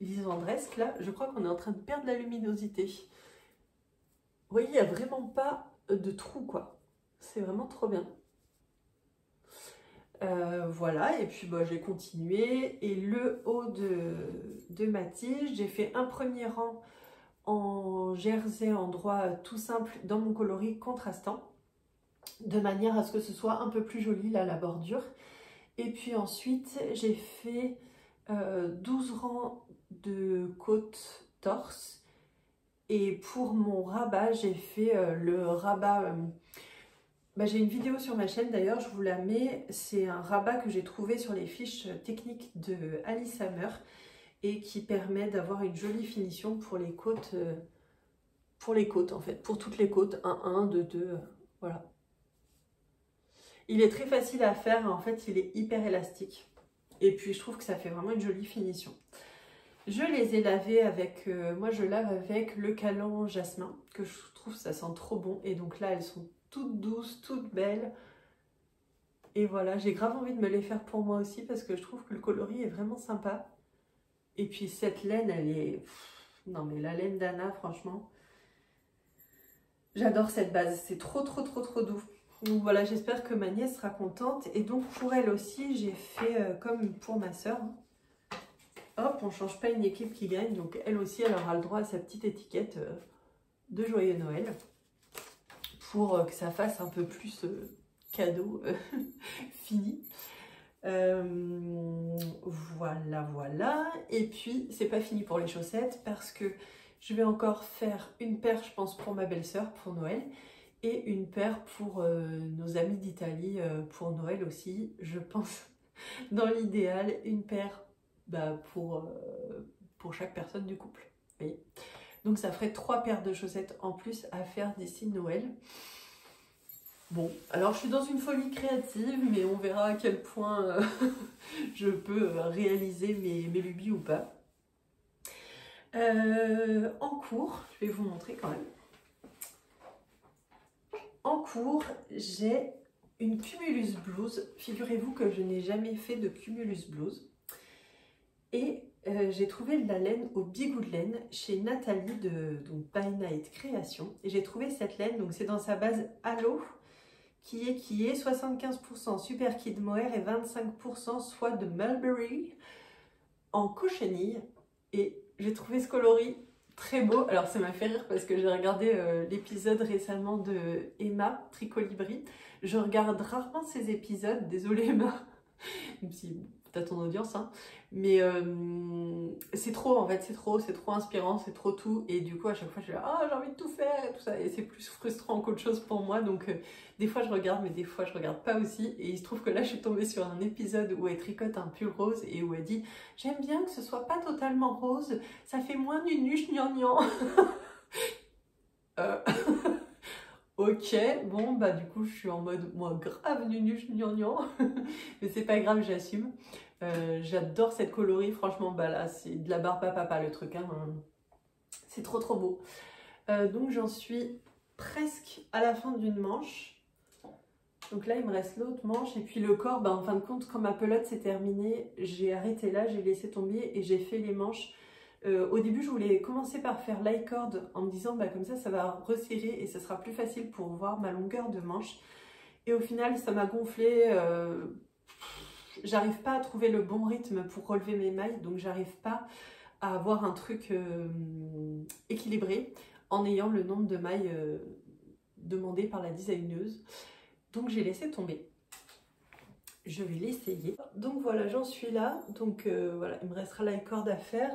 [SPEAKER 1] lisandresque là, je crois qu'on est en train de perdre la luminosité. Vous voyez, il n'y a vraiment pas de trou quoi, c'est vraiment trop bien. Voilà, et puis bah, j'ai continué, et le haut de ma tige, j'ai fait un premier rang en jersey en droit tout simple dans mon coloris contrastant, de manière à ce que ce soit un peu plus joli là la bordure. Et puis ensuite j'ai fait 12 rangs de côte torse, et pour mon rabat j'ai fait le rabat, j'ai une vidéo sur ma chaîne d'ailleurs, je vous la mets, c'est un rabat que j'ai trouvé sur les fiches techniques de Alice Hammer et qui permet d'avoir une jolie finition pour les côtes en fait, pour toutes les côtes, 1, 2, 2, voilà. Il est très facile à faire, en fait il est hyper élastique. Et puis je trouve que ça fait vraiment une jolie finition. Je les ai lavés avec, moi je lave avec le Calan Jasmin, que je trouve ça sent trop bon. Et donc là elles sont toutes douces, toutes belles. Et voilà, j'ai grave envie de me les faire pour moi aussi parce que je trouve que le coloris est vraiment sympa. Et puis cette laine, elle est... Non mais la laine d'Anna, franchement, j'adore cette base. C'est trop doux. Donc voilà, j'espère que ma nièce sera contente. Et donc pour elle aussi, j'ai fait comme pour ma soeur. Hop, on ne change pas une équipe qui gagne. Donc elle aussi, elle aura le droit à sa petite étiquette de Joyeux Noël. Pour que ça fasse un peu plus cadeau fini. Voilà. Et puis, c'est pas fini pour les chaussettes parce que je vais encore faire une paire, je pense, pour ma belle-sœur pour Noël. Et une paire pour nos amis d'Italie pour Noël aussi. Je pense, dans l'idéal, une paire pour chaque personne du couple. Vous voyez ? Donc ça ferait 3 paires de chaussettes en plus à faire d'ici Noël. Bon, alors je suis dans une folie créative, mais on verra à quel point je peux réaliser mes lubies ou pas. En cours, je vais vous montrer quand même. En cours, j'ai une Cumulus blouse. Figurez-vous que je n'ai jamais fait de Cumulus blouse. Et j'ai trouvé de la laine au Bigoud Laine chez Nathalie de By Night Création. Et j'ai trouvé cette laine, donc c'est dans sa base Halo, qui est 75% Super Kid Mohair et 25% soie de Mulberry en cochenille. Et j'ai trouvé ce coloris très beau. Alors ça m'a fait rire parce que j'ai regardé l'épisode récemment de Emma Tricolibri. Je regarde rarement ces épisodes, désolée Emma, même si t'as ton audience, hein. Mais c'est trop en fait, c'est trop inspirant, c'est trop tout. Et du coup à chaque fois je suis là, ah j'ai envie de tout faire et tout ça. Et c'est plus frustrant qu'autre chose pour moi. Donc des fois je regarde, mais des fois je regarde pas aussi. Et il se trouve que là je suis tombée sur un épisode où elle tricote un pull rose et où elle dit j'aime bien que ce soit pas totalement rose, ça fait moins nunuche gnangnan. Ok, bon du coup je suis en mode moi grave nunuche gnangnan. Mais c'est pas grave, j'assume. J'adore cette coloris, franchement là c'est de la barbe à papa le truc, hein. C'est trop beau. Donc j'en suis presque à la fin d'une manche. Donc là il me reste l'autre manche et puis le corps, en fin de compte quand ma pelote s'est terminée, j'ai arrêté là, j'ai laissé tomber et j'ai fait les manches. Au début je voulais commencer par faire l'I-cord en me disant comme ça va resserrer et ça sera plus facile pour voir ma longueur de manche. Et au final ça m'a gonflé. J'arrive pas à trouver le bon rythme pour relever mes mailles, donc j'arrive pas à avoir un truc équilibré en ayant le nombre de mailles demandé par la designeuse. Donc j'ai laissé tomber. Je vais l'essayer. Donc voilà, j'en suis là. Donc voilà, il me restera la corde à faire.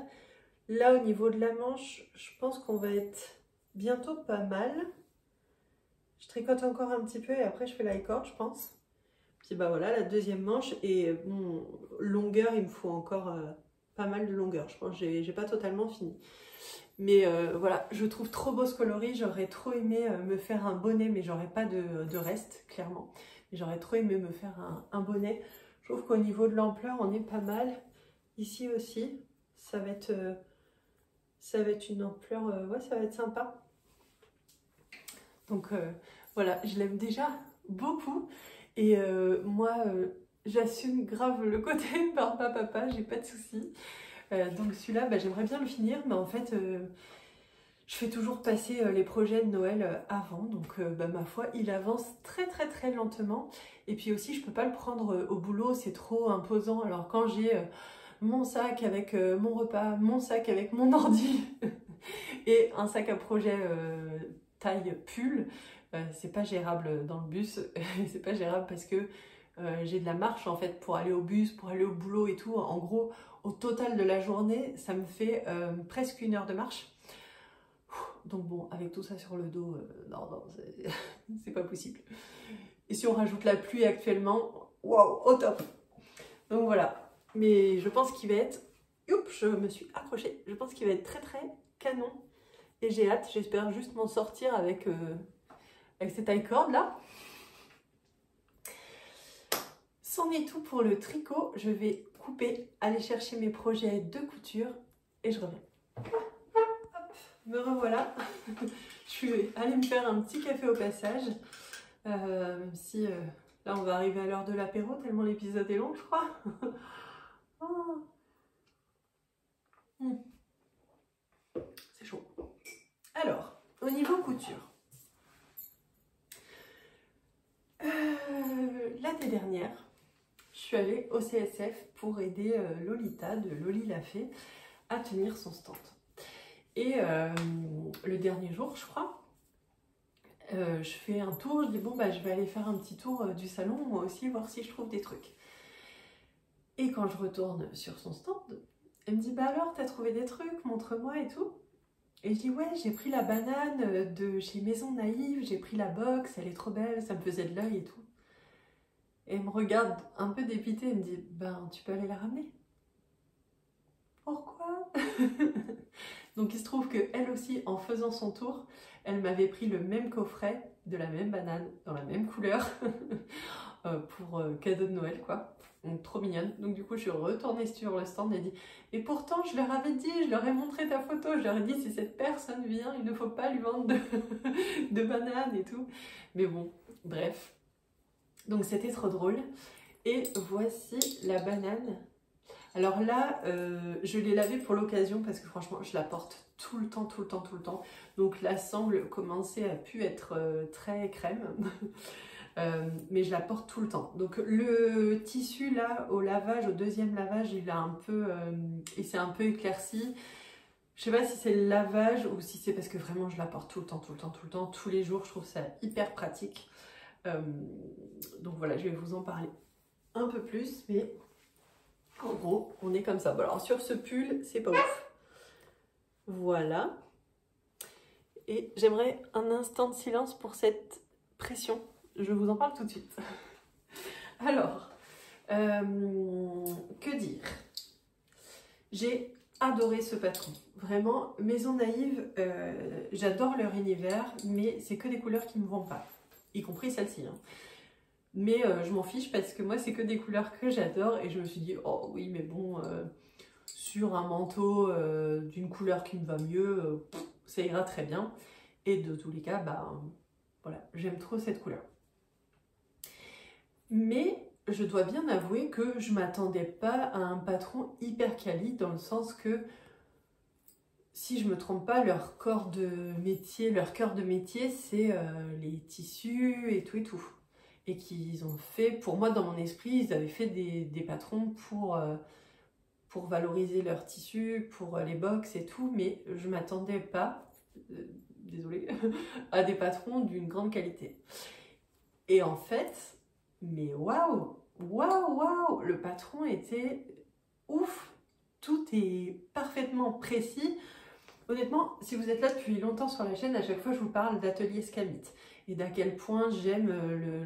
[SPEAKER 1] Là, au niveau de la manche, je pense qu'on va être bientôt pas mal. Je tricote encore un petit peu et après je fais la corde, je pense. Puis bah voilà, la deuxième manche. Et bon, longueur, il me faut encore pas mal de longueur. Je pense que j'ai pas totalement fini. Mais voilà, je trouve trop beau ce coloris. J'aurais trop aimé me faire un bonnet, mais j'aurais pas de reste, clairement. J'aurais trop aimé me faire un bonnet. Je trouve qu'au niveau de l'ampleur, on est pas mal. Ici aussi, ça va être une ampleur, ouais, ça va être sympa. Donc voilà, je l'aime déjà beaucoup. Et moi, j'assume grave le côté papa, j'ai pas de soucis. Donc celui-là, bah, j'aimerais bien le finir, mais en fait, je fais toujours passer les projets de Noël avant. Donc bah, ma foi, il avance très lentement. Et puis aussi, je peux pas le prendre au boulot, c'est trop imposant. Alors quand j'ai mon sac avec mon repas, mon sac avec mon ordi et un sac à projet taille pull, c'est pas gérable dans le bus. C'est pas gérable parce que j'ai de la marche en fait pour aller au bus, pour aller au boulot et tout. En gros, au total de la journée, ça me fait presque 1 heure de marche. Donc bon, avec tout ça sur le dos, non, c'est pas possible. Et si on rajoute la pluie actuellement, waouh, au top. Donc voilà, mais je pense qu'il va être, oups, je me suis accrochée, je pense qu'il va être très canon. Et j'ai hâte, j'espère juste m'en sortir avec cette taille corde là. C'en est tout pour le tricot. Je vais couper, aller chercher mes projets de couture et je reviens. Hop, me revoilà. Je vais aller me faire un petit café au passage. Même si là on va arriver à l'heure de l'apéro tellement l'épisode est long, je crois. Oh. C'est chaud. Alors, au niveau couture. L'année dernière, je suis allée au CSF pour aider Lolita de Loli l'a fait à tenir son stand. Et le dernier jour, je crois, je fais un tour, je dis bon bah je vais aller faire un petit tour du salon moi aussi, voir si je trouve des trucs. Et quand je retourne sur son stand, elle me dit bah alors t'as trouvé des trucs, montre-moi et tout. Et je dis ouais, j'ai pris la banane de chez Maison Naïve, j'ai pris la box, elle est trop belle, ça me faisait de l'œil et tout. Et elle me regarde un peu dépitée, elle me dit ben tu peux aller la ramener. Pourquoi? Donc il se trouve que elle aussi, en faisant son tour, elle m'avait pris le même coffret de la même banane, dans la même couleur, pour cadeau de Noël quoi. Donc trop mignonne. Donc du coup je suis retournée sur le stand et dit et pourtant je leur avais dit, je leur ai montré ta photo, je leur ai dit si cette personne vient, il ne faut pas lui vendre de bananes et tout. Mais bon, bref. Donc c'était trop drôle. Et voici la banane. Alors là, je l'ai lavée pour l'occasion parce que franchement, je la porte tout le temps. Donc la sangle commençait à pu être très crème. Mais je la porte tout le temps. Donc le tissu là, au lavage, au deuxième lavage, il s'est un peu éclairci. Je sais pas si c'est le lavage ou si c'est parce que vraiment je la porte tout le temps, tous les jours. Je trouve ça hyper pratique. Donc voilà, je vais vous en parler un peu plus, mais en gros, on est comme ça. Bon, alors sur ce pull, c'est pas ouf. Voilà. Et j'aimerais un instant de silence pour cette pression. Je vous en parle tout de suite. Alors, que dire? J'ai adoré ce patron. Vraiment, Maison Naïve, j'adore leur univers, mais c'est que des couleurs qui ne me vont pas. Y compris celle-ci. Hein. Mais je m'en fiche parce que moi, c'est que des couleurs que j'adore. Et je me suis dit, oh oui, mais bon, sur un manteau d'une couleur qui me va mieux, ça ira très bien. Et de tous les cas, bah, voilà, j'aime trop cette couleur. Mais je dois bien avouer que je ne m'attendais pas à un patron hyper quali, dans le sens que, si je ne me trompe pas, leur cœur de métier, c'est les tissus et tout. Et qu'ils ont fait, pour moi, dans mon esprit, ils avaient fait des patrons pour pour valoriser leur tissu, pour les box et tout, mais je m'attendais pas, désolée, à des patrons d'une grande qualité. Et en fait, mais waouh, waouh, waouh, le patron était ouf, tout est parfaitement précis. Honnêtement, si vous êtes là depuis longtemps sur la chaîne, à chaque fois je vous parle d'Atelier Scamit et d'à quel point j'aime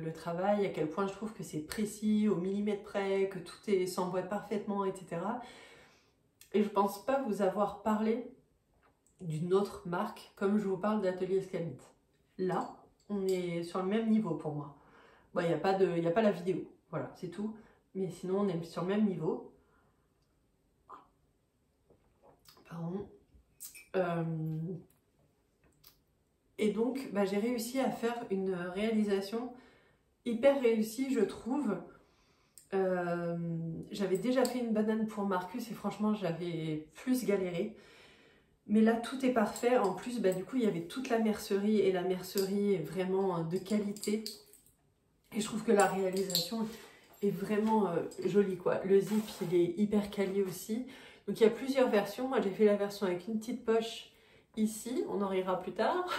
[SPEAKER 1] le travail, à quel point je trouve que c'est précis, au millimètre près, que tout s'emboîte parfaitement, etc. Et je pense pas vous avoir parlé d'une autre marque comme je vous parle d'Atelier Scamit. Là, on est sur le même niveau pour moi. Bon, il n'y a pas la vidéo, voilà, c'est tout. Mais sinon, on est sur le même niveau. Pardon. Et donc, j'ai réussi à faire une réalisation hyper réussie, je trouve. J'avais déjà fait une banane pour Marcus et franchement, j'avais plus galéré. Mais là, tout est parfait. En plus, du coup, il y avait toute la mercerie et la mercerie est vraiment de qualité. Et je trouve que la réalisation est vraiment jolie, quoi. Le zip, il est hyper quali aussi. Donc, il y a plusieurs versions. Moi, j'ai fait la version avec une petite poche ici. On en rira plus tard.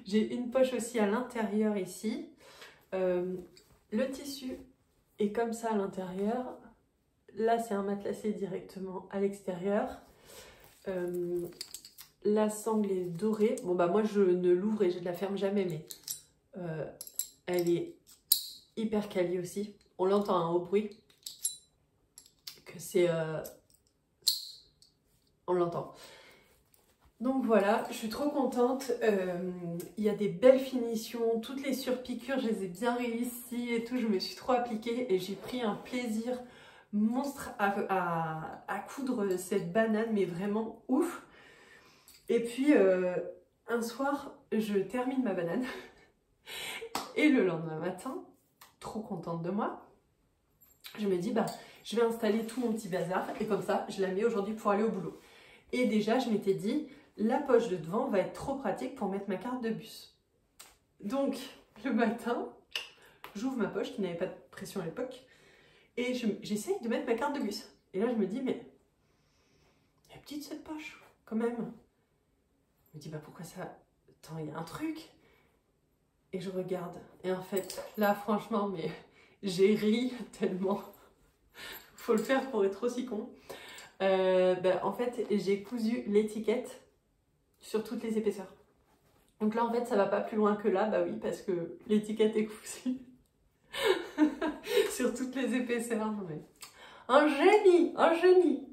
[SPEAKER 1] J'ai une poche aussi à l'intérieur ici. Le tissu est comme ça à l'intérieur. Là, c'est un matelassé directement à l'extérieur. La sangle est dorée. Bon, moi, je ne l'ouvre et je ne la ferme jamais, mais elle est hyper quali aussi. On l'entend un haut bruit. Que c'est... on l'entend. Donc voilà, je suis trop contente. Il y a des belles finitions. Toutes les surpiqûres, je les ai bien réussies et tout. Je me suis trop appliquée et j'ai pris un plaisir monstre à coudre cette banane, mais vraiment ouf. Et puis, un soir, je termine ma banane. Et le lendemain matin, trop contente de moi, je me dis, je vais installer tout mon petit bazar. Et comme ça, je la mets aujourd'hui pour aller au boulot. Et déjà, je m'étais dit, la poche de devant va être trop pratique pour mettre ma carte de bus. Donc, le matin, j'ouvre ma poche qui n'avait pas de pression à l'époque. Et j'essaye de mettre ma carte de bus. Et là, je me dis, mais elle est petite cette poche, quand même. Je me dis, pourquoi ça... Attends, il y a un truc. Et je regarde. Et en fait, là, franchement, mais j'ai ri tellement. Faut le faire pour être aussi con. En fait, j'ai cousu l'étiquette sur toutes les épaisseurs. Donc là, en fait, ça va pas plus loin que là. Oui, parce que l'étiquette est cousue sur toutes les épaisseurs. Non, mais... un génie, un génie.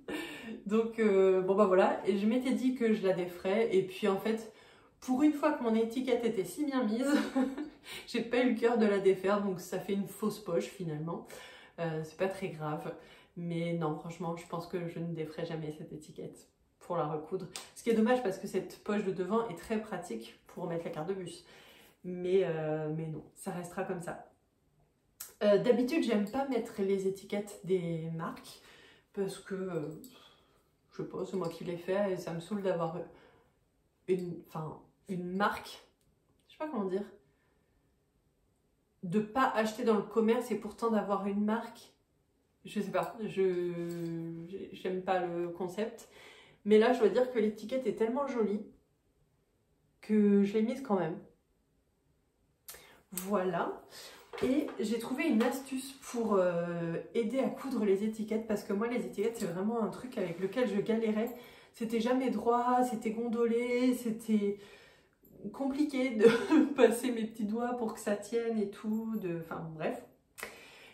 [SPEAKER 1] Donc, voilà. Et je m'étais dit que je la déferais. Et puis, en fait, pour une fois que mon étiquette était si bien mise, j'ai pas eu le cœur de la défaire. Donc, ça fait une fausse poche, finalement. C'est pas très grave. Mais non, franchement, je pense que je ne déferai jamais cette étiquette pour la recoudre. Ce qui est dommage parce que cette poche de devant est très pratique pour mettre la carte de bus. Mais non, ça restera comme ça. D'habitude, j'aime pas mettre les étiquettes des marques parce que, je sais pas, c'est moi qui l'ai fait et ça me saoule d'avoir une marque, je sais pas comment dire, de pas acheter dans le commerce et pourtant d'avoir une marque. Je sais pas, j'aime pas le concept. Mais là, je dois dire que l'étiquette est tellement jolie que je l'ai mise quand même. Voilà. Et j'ai trouvé une astuce pour aider à coudre les étiquettes. Parce que moi, les étiquettes, c'est vraiment un truc avec lequel je galérais. C'était jamais droit, c'était gondolé, c'était compliqué de passer mes petits doigts pour que ça tienne et tout. Enfin, bref.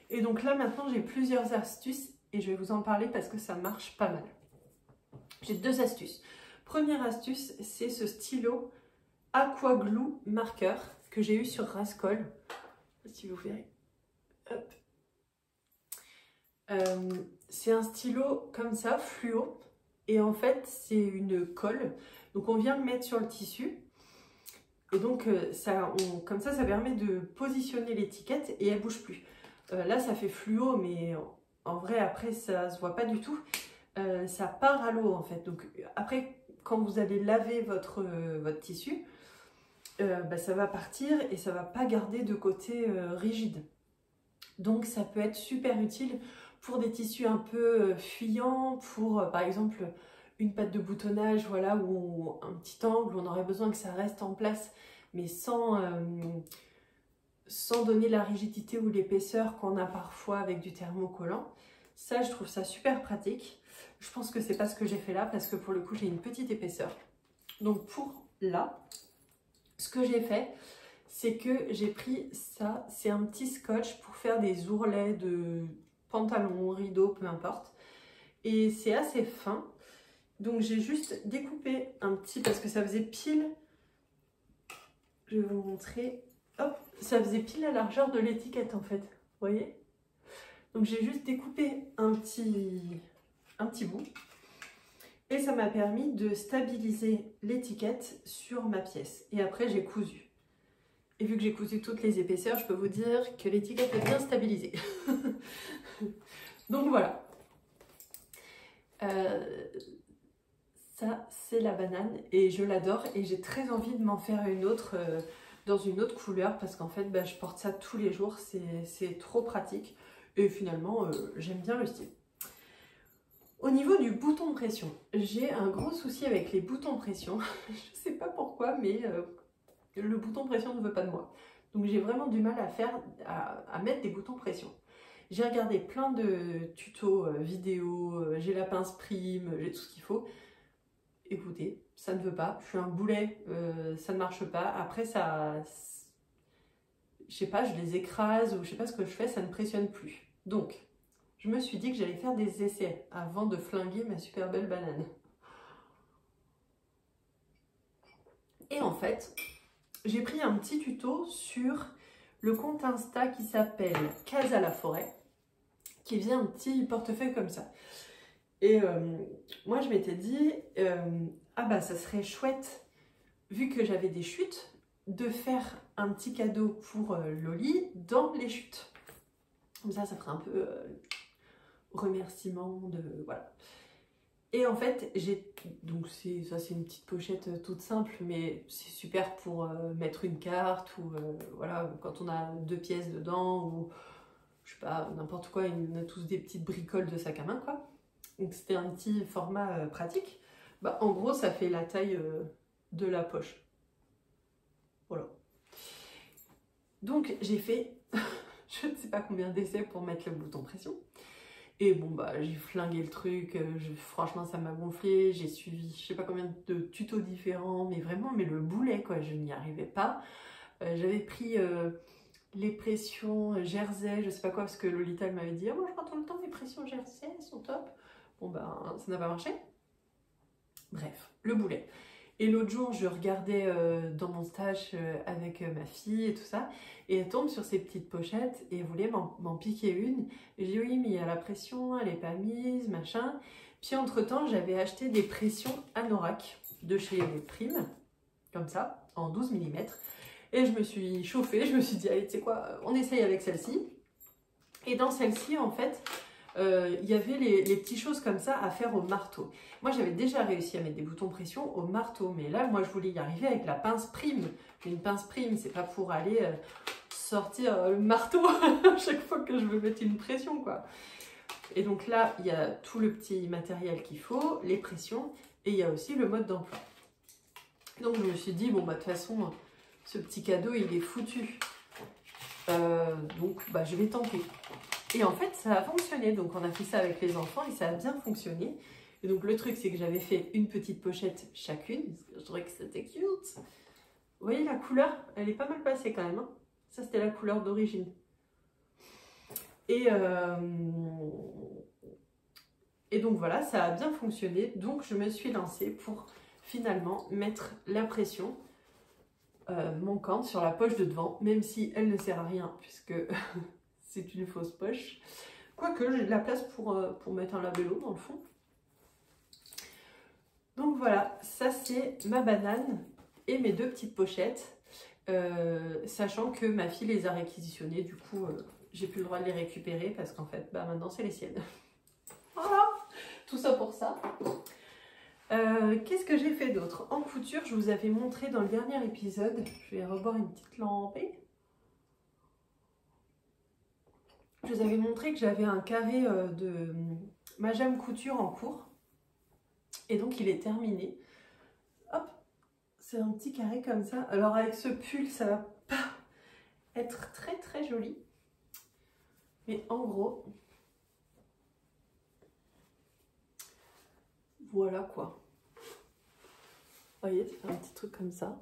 [SPEAKER 1] Et donc là, maintenant, j'ai plusieurs astuces et je vais vous en parler parce que ça marche pas mal. J'ai deux astuces. Première astuce, c'est ce stylo Aqua Glue marqueur que j'ai eu sur Rascol. Si vous verrez. Hop. C'est un stylo comme ça, fluo. Et en fait, c'est une colle. Donc, on vient le mettre sur le tissu. Et donc, comme ça permet de positionner l'étiquette et elle ne bouge plus. Là, ça fait fluo, mais en vrai, après, ça ne se voit pas du tout. Ça part à l'eau, en fait. Donc, après, quand vous allez laver votre tissu, ça va partir et ça ne va pas garder de côté rigide. Donc, ça peut être super utile pour des tissus un peu fuyants, pour par exemple une patte de boutonnage, voilà, ou un petit angle, on aurait besoin que ça reste en place, mais sans donner la rigidité ou l'épaisseur qu'on a parfois avec du thermocollant. Ça, je trouve ça super pratique. Je pense que c'est pas ce que j'ai fait là, parce que pour le coup, j'ai une petite épaisseur. Donc pour là, ce que j'ai fait, c'est que j'ai pris ça, c'est un petit scotch pour faire des ourlets de pantalons, rideaux, peu importe. Et c'est assez fin. Donc j'ai juste découpé un petit, parce que ça faisait pile, je vais vous montrer, hop, ça faisait pile la largeur de l'étiquette en fait, vous voyez. Donc j'ai juste découpé un petit bout. Et ça m'a permis de stabiliser l'étiquette sur ma pièce. Et après, j'ai cousu. Et vu que j'ai cousu toutes les épaisseurs, je peux vous dire que l'étiquette est bien stabilisée. Donc voilà. Ça, c'est la banane et je l'adore. Et j'ai très envie de m'en faire une autre dans une autre couleur parce qu'en fait, je porte ça tous les jours. C'est trop pratique. Et finalement, j'aime bien le style. Au niveau du bouton pression, j'ai un gros souci avec les boutons pression. Je ne sais pas pourquoi, mais le bouton pression ne veut pas de moi. Donc j'ai vraiment du mal à mettre des boutons pression. J'ai regardé plein de tutos vidéo, j'ai la pince prime, j'ai tout ce qu'il faut. Écoutez, ça ne veut pas. Je suis un boulet, ça ne marche pas. Après, ça, je sais pas, je les écrase ou je sais pas ce que je fais, ça ne pressionne plus. Donc, je me suis dit que j'allais faire des essais avant de flinguer ma super belle banane. Et en fait, j'ai pris un petit tuto sur le compte Insta qui s'appelle Casa la Forêt, qui faisait un petit portefeuille comme ça. Et moi, je m'étais dit, ah bah ça serait chouette, vu que j'avais des chutes, de faire un petit cadeau pour Loli dans les chutes. Comme ça ferait un peu remerciement de... Voilà. Et en fait, donc ça c'est une petite pochette toute simple, mais c'est super pour mettre une carte ou voilà, quand on a 2 pièces dedans ou je sais pas, n'importe quoi, on a tous des petites bricoles de sac à main quoi. Donc c'était un petit format pratique. En gros, ça fait la taille de la poche. Voilà. Donc j'ai fait, je ne sais pas combien d'essais pour mettre le bouton pression. Et bon, j'ai flingué le truc, franchement ça m'a gonflé, j'ai suivi je sais pas combien de tutos différents, mais vraiment, le boulet quoi, je n'y arrivais pas. J'avais pris les pressions jersey, je sais pas quoi, parce que Lolita m'avait dit « Oh, moi je prends tout le temps les pressions jersey, elles sont top ». Bon ça n'a pas marché. Bref, le boulet. Et l'autre jour, je regardais dans mon stage avec ma fille et tout ça, et elle tombe sur ces petites pochettes et elle voulait m'en piquer une. Et j'ai dit oui, mais il y a la pression, elle n'est pas mise, machin. Puis entre-temps, j'avais acheté des pressions Anorak de chez Prime, comme ça, en 12 mm. Et je me suis chauffée, je me suis dit, allez, tu sais quoi, on essaye avec celle-ci. Et dans celle-ci, en fait, il y avait les petites choses comme ça à faire au marteau. Moi j'avais déjà réussi à mettre des boutons pression au marteau, mais là moi je voulais y arriver avec la pince prime. Mais une pince prime, c'est pas pour aller sortir le marteau à chaque fois que je veux mettre une pression quoi. Et donc là il y a tout le petit matériel qu'il faut, les pressions, et il y a aussi le mode d'emploi. Donc je me suis dit bon de toute façon ce petit cadeau il est foutu. Donc je vais tenter. Et en fait, ça a fonctionné. Donc, on a fait ça avec les enfants et ça a bien fonctionné. Et donc, le truc, c'est que j'avais fait une petite pochette chacune. Parce que je trouvais que c'était cute. Vous voyez la couleur? Elle est pas mal passée quand même. Hein, ça, c'était la couleur d'origine. Et donc, voilà, ça a bien fonctionné. Donc, je me suis lancée pour finalement mettre la pression manquante sur la poche de devant. Même si elle ne sert à rien puisque... c'est une fausse poche. Quoique, j'ai de la place pour mettre un labello dans le fond. Donc voilà, ça c'est ma banane et mes 2 petites pochettes. Sachant que ma fille les a réquisitionnées, du coup, j'ai plus le droit de les récupérer parce qu'en fait, maintenant c'est les siennes. Voilà, tout ça pour ça. Qu'est-ce que j'ai fait d'autre? En couture, je vous avais montré dans le dernier épisode, je vais reboire une petite lampée. je vous avais montré que j'avais un carré de Majam Couture en cours. Et donc il est terminé. Hop, c'est un petit carré comme ça. Alors avec ce pull, ça va pas être très très joli. Mais en gros, voilà quoi. Vous voyez, ça fait un petit truc comme ça.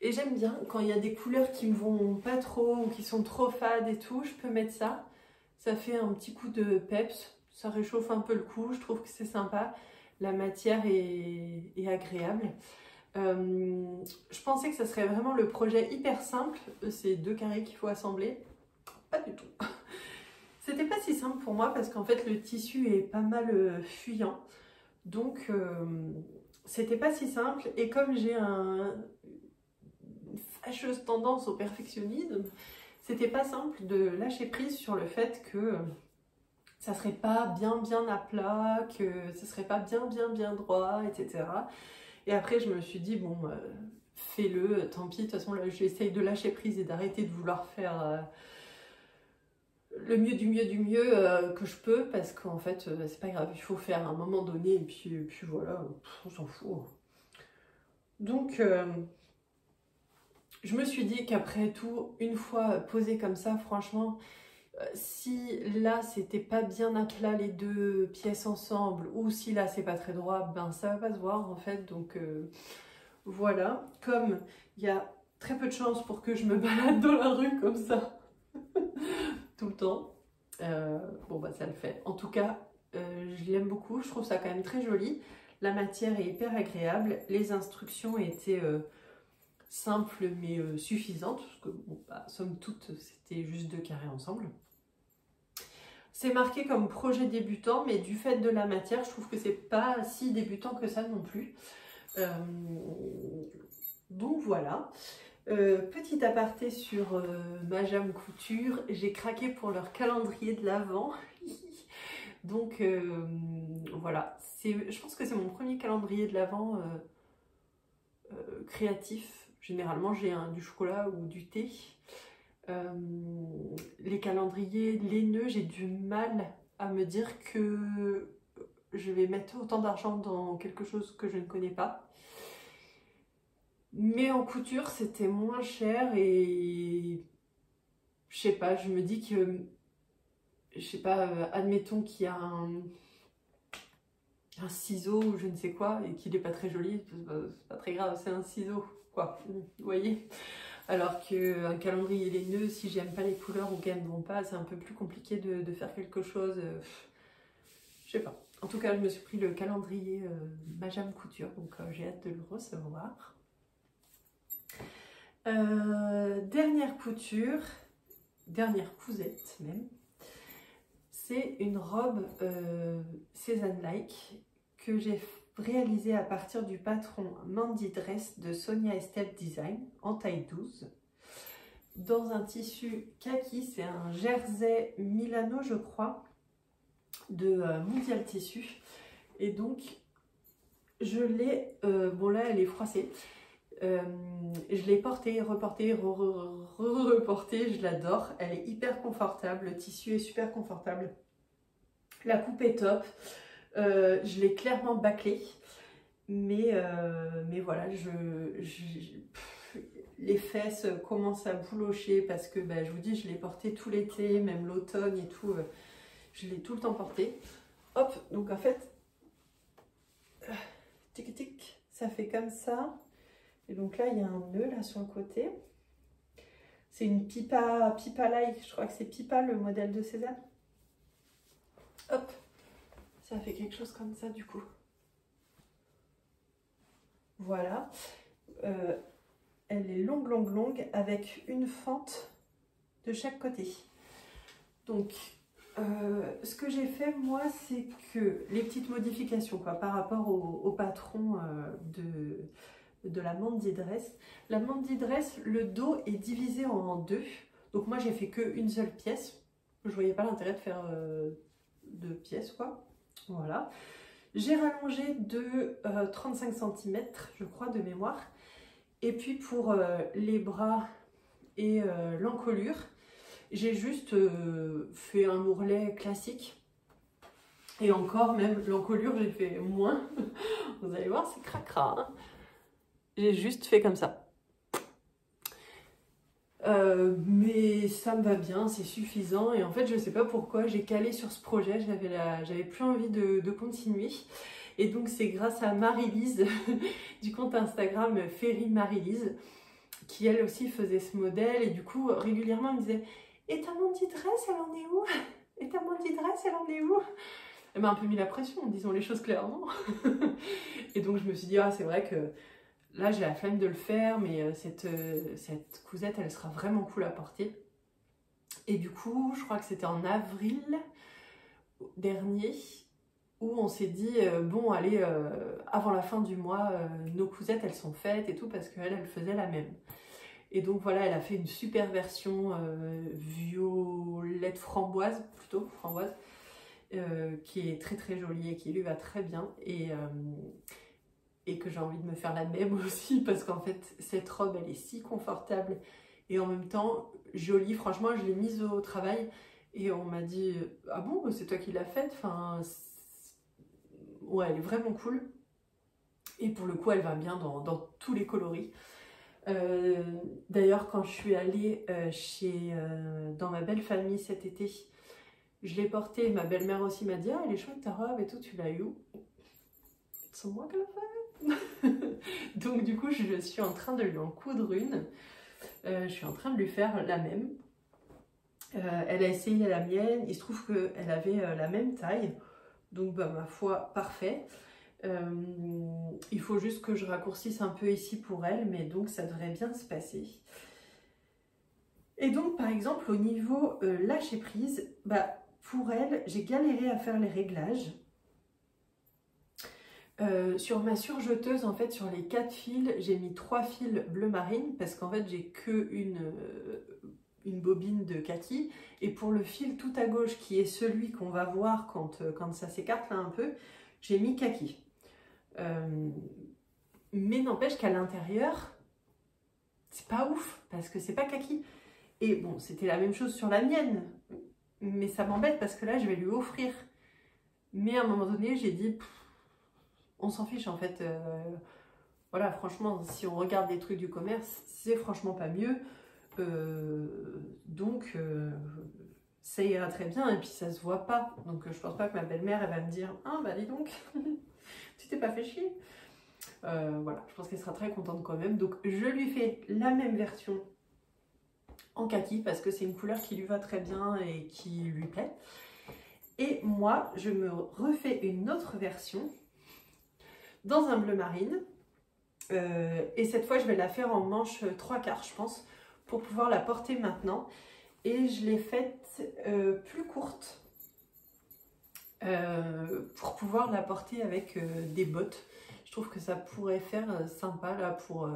[SPEAKER 1] Et j'aime bien quand il y a des couleurs qui me vont pas trop ou qui sont trop fades et tout, je peux mettre ça. Ça fait un petit coup de peps, ça réchauffe un peu le cou, je trouve que c'est sympa. La matière est agréable. Je pensais que ça serait vraiment le projet hyper simple, ces 2 carrés qu'il faut assembler. Pas du tout. C'était pas si simple pour moi parce qu'en fait le tissu est pas mal fuyant. Donc c'était pas si simple. Et comme j'ai une fâcheuse tendance au perfectionnisme, c'était pas simple de lâcher prise sur le fait que ça serait pas bien à plat, que ça serait pas bien droit, etc. Et après je me suis dit bon, fais-le, tant pis, de toute façon là j'essaye de lâcher prise et d'arrêter de vouloir faire le mieux du mieux que je peux, parce qu'en fait c'est pas grave, il faut faire à un moment donné et puis voilà, on s'en fout. Donc je me suis dit qu'après tout, une fois posé comme ça, franchement, si là c'était pas bien à plat les 2 pièces ensemble, ou si là c'est pas très droit, ben ça va pas se voir en fait. Donc voilà, comme il y a très peu de chances pour que je me balade dans la rue comme ça tout le temps, bon bah ça le fait. En tout cas, je l'aime beaucoup, je trouve ça quand même très joli. La matière est hyper agréable, les instructions étaient simples mais suffisantes, parce que bon, bah, somme toute c'était juste 2 carrés ensemble. C'est marqué comme projet débutant, mais du fait de la matière, je trouve que c'est pas si débutant que ça non plus. Donc voilà. Petit aparté sur Majam Couture, j'ai craqué pour leur calendrier de l'Avent. Donc voilà, je pense que c'est mon premier calendrier de l'Avent créatif. Généralement j'ai du chocolat ou du thé. Les calendriers laineux, j'ai du mal à me dire que je vais mettre autant d'argent dans quelque chose que je ne connais pas. Mais en couture, c'était moins cher et je sais pas, je me dis que, je sais pas, admettons qu'il y a un ciseau ou je ne sais quoi et qu'il n'est pas très joli, c'est pas très grave, c'est un ciseau, quoi, vous voyez. Alors qu'un calendrier laineux, si j'aime pas les couleurs ou qu'elles ne vont pas, c'est un peu plus compliqué de faire quelque chose, je sais pas. En tout cas, je me suis pris le calendrier Majam Couture, donc j'ai hâte de le recevoir. Dernière couture, dernière cousette même, c'est une robe Cézanne-like que j'ai réalisée à partir du patron Mandy Dress de Sonia Estelle Design en taille 12 dans un tissu kaki. C'est un jersey Milano je crois de Mondial Tissu, et donc je l'ai, bon là elle est froissée. Je l'ai portée, reportée, reportée, je l'adore, elle est hyper confortable, le tissu est super confortable, la coupe est top, je l'ai clairement bâclée, mais voilà, les fesses commencent à boulocher parce que bah, je vous dis, je l'ai portée tout l'été, même l'automne et tout, je l'ai tout le temps portée. Hop, donc en fait, tic tic, ça fait comme ça. Et donc là, il y a un nœud là sur le côté. C'est une Pipa-like, je crois que c'est Pipa le modèle de Cézanne. Hop, ça fait quelque chose comme ça du coup. Voilà. Elle est longue avec une fente de chaque côté. Donc, ce que j'ai fait moi, c'est que les petites modifications quoi, par rapport au patron de la Mandy Dress. La Mandy Dress, le dos est divisé en 2. Donc moi j'ai fait qu'une seule pièce. Je voyais pas l'intérêt de faire 2 pièces quoi. Voilà. J'ai rallongé de 35 cm je crois de mémoire. Et puis pour les bras et l'encolure. J'ai juste fait un ourlet classique. Et encore, même l'encolure, j'ai fait moins. Vous allez voir, c'est cracra. Hein. J'ai juste fait comme ça. Mais ça me va bien, c'est suffisant. Et en fait, je sais pas pourquoi, j'ai calé sur ce projet. J'avais plus envie de continuer. Et donc, c'est grâce à Marie-Lise, du compte Instagram Ferry Marie-Lise, qui elle aussi faisait ce modèle. Et du coup, régulièrement, elle me disait « Et ta Mandy Dress, elle en est où? Et ta Mandy Dress, elle en est où ?» Elle m'a un peu mis la pression, disons les choses clairement. Et donc, je me suis dit « Ah, c'est vrai que là, j'ai la flemme de le faire, mais cette cousette, elle sera vraiment cool à porter. » Et du coup, je crois que c'était en avril dernier, où on s'est dit, bon, allez, avant la fin du mois, nos cousettes, elles sont faites et tout, parce qu'elle faisait la même. Et donc voilà, elle a fait une super version violette framboise, plutôt framboise, qui est très très jolie et qui lui va très bien. Et que j'ai envie de me faire la même aussi, parce qu'en fait, cette robe, elle est si confortable et en même temps jolie. Franchement, je l'ai mise au travail et on m'a dit « Ah bon, c'est toi qui l'as faite ?» Enfin, ouais, elle est vraiment cool. Et pour le coup, elle va bien dans tous les coloris. D'ailleurs, quand je suis allée dans ma belle famille cet été, je l'ai portée et ma belle-mère aussi m'a dit « Ah, elle est chouette ta robe et tout, tu l'as eu où ?» C'est moi qui l'ai fait. Donc du coup, je suis en train de lui en coudre une. Je suis en train de lui faire la même. Elle a essayé la mienne. Il se trouve qu'elle avait la même taille. Donc bah, ma foi, parfait. Il faut juste que je raccourcisse un peu ici pour elle, mais donc ça devrait bien se passer. Et donc par exemple au niveau lâcher prise, bah, pour elle, j'ai galéré à faire les réglages. Sur ma surjeteuse, en fait, sur les 4 fils, j'ai mis 3 fils bleu marine parce qu'en fait, j'ai que une bobine de kaki. Et pour le fil tout à gauche, qui est celui qu'on va voir quand ça s'écarte là un peu, j'ai mis kaki. Mais n'empêche qu'à l'intérieur, c'est pas ouf parce que c'est pas kaki. Et bon, c'était la même chose sur la mienne, mais ça m'embête parce que là, je vais lui offrir. Mais à un moment donné, j'ai dit... On s'en fiche en fait, voilà, franchement, si on regarde les trucs du commerce, c'est franchement pas mieux. Donc, ça ira très bien et puis ça se voit pas. Donc, je pense pas que ma belle-mère, elle va me dire « Ah, bah dis donc, tu t'es pas fait chier ». Voilà, je pense qu'elle sera très contente quand même. Donc, je lui fais la même version en kaki parce que c'est une couleur qui lui va très bien et qui lui plaît. Et moi, je me refais une autre version dans un bleu marine et cette fois je vais la faire en manche 3/4 je pense pour pouvoir la porter maintenant et je l'ai faite plus courte pour pouvoir la porter avec des bottes. Je trouve que ça pourrait faire sympa là pour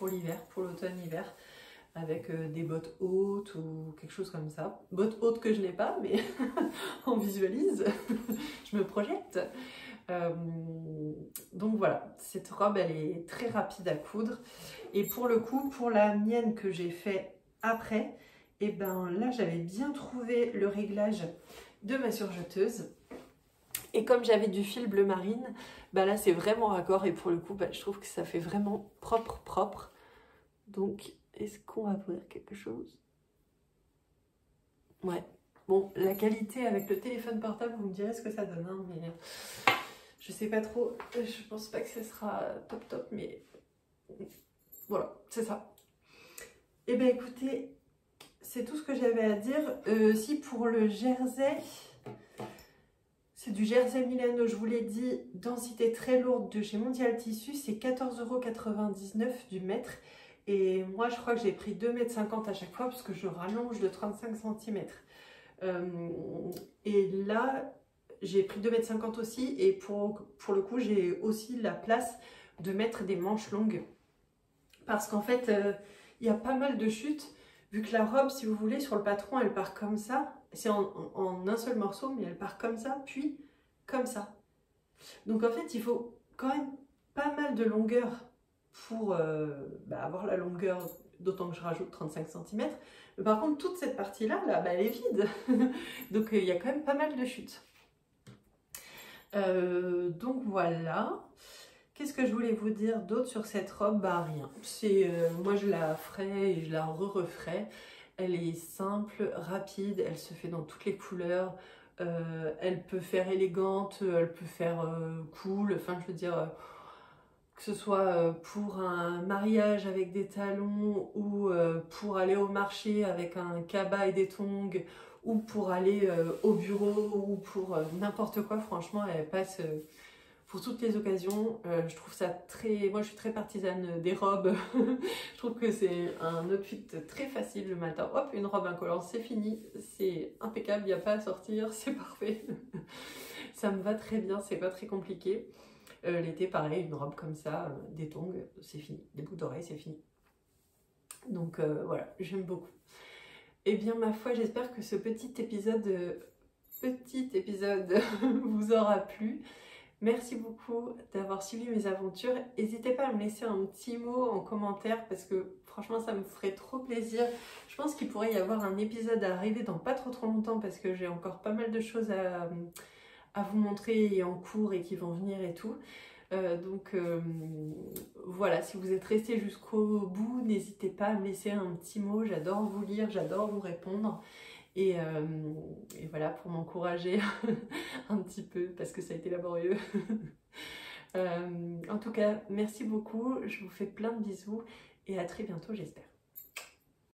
[SPEAKER 1] l'hiver, pour l'automne-hiver, avec des bottes hautes ou quelque chose comme ça. Bottes hautes que je n'ai pas, mais on visualise, je me projette. Donc voilà, cette robe elle est très rapide à coudre et pour le coup pour la mienne que j'ai fait après, et ben là j'avais bien trouvé le réglage de ma surjeteuse et comme j'avais du fil bleu marine, bah là c'est vraiment raccord et pour le coup bah, je trouve que ça fait vraiment propre. Donc est-ce qu'on va voir quelque chose? Ouais, bon la qualité avec le téléphone portable vous me direz ce que ça donne hein, mais je sais pas trop, je pense pas que ce sera top, mais voilà, c'est ça. Et bien écoutez, c'est tout ce que j'avais à dire. Si pour le jersey, c'est du jersey Milano, je vous l'ai dit, densité très lourde de chez Mondial Tissu, c'est 14,99 € du mètre. Et moi je crois que j'ai pris 2,50 m à chaque fois parce que je rallonge de 35 cm. Et là... J'ai pris 2,50 m aussi et pour le coup, j'ai aussi la place de mettre des manches longues. Parce qu'en fait, il y a pas mal de chutes. Vu que la robe, si vous voulez, sur le patron, elle part comme ça. C'est en un seul morceau, mais elle part comme ça, puis comme ça. Donc en fait, il faut quand même pas mal de longueur pour avoir la longueur, d'autant que je rajoute 35 cm. Mais par contre, toute cette partie-là, elle est vide. Donc il y a quand même pas mal de chutes. Donc voilà. Qu'est-ce que je voulais vous dire d'autre sur cette robe? Rien. Moi je la ferai et je la referai. Elle est simple, rapide, elle se fait dans toutes les couleurs. Elle peut faire élégante, elle peut faire cool. Enfin, je veux dire, que ce soit pour un mariage avec des talons ou pour aller au marché avec un cabas et des tongs ou pour aller au bureau ou pour n'importe quoi. Franchement, elle passe pour toutes les occasions. Je trouve ça très... Moi, je suis très partisane des robes. Je trouve que c'est un outfit très facile le matin. Hop, une robe incolore, c'est fini. C'est impeccable, il n'y a pas à sortir, c'est parfait. Ça me va très bien, c'est pas très compliqué. L'été, pareil, une robe comme ça, des tongs, c'est fini. Des boucles d'oreilles, c'est fini. Donc voilà, j'aime beaucoup. Eh bien, ma foi, j'espère que ce petit épisode vous aura plu. Merci beaucoup d'avoir suivi mes aventures. N'hésitez pas à me laisser un petit mot en commentaire parce que franchement ça me ferait trop plaisir. Je pense qu'il pourrait y avoir un épisode à arriver dans pas trop longtemps parce que j'ai encore pas mal de choses à vous montrer et en cours et qui vont venir et tout. Voilà, si vous êtes resté jusqu'au bout, n'hésitez pas à me laisser un petit mot. J'adore vous lire, j'adore vous répondre. Et voilà, pour m'encourager un petit peu, parce que ça a été laborieux. En tout cas, merci beaucoup, je vous fais plein de bisous et à très bientôt, j'espère.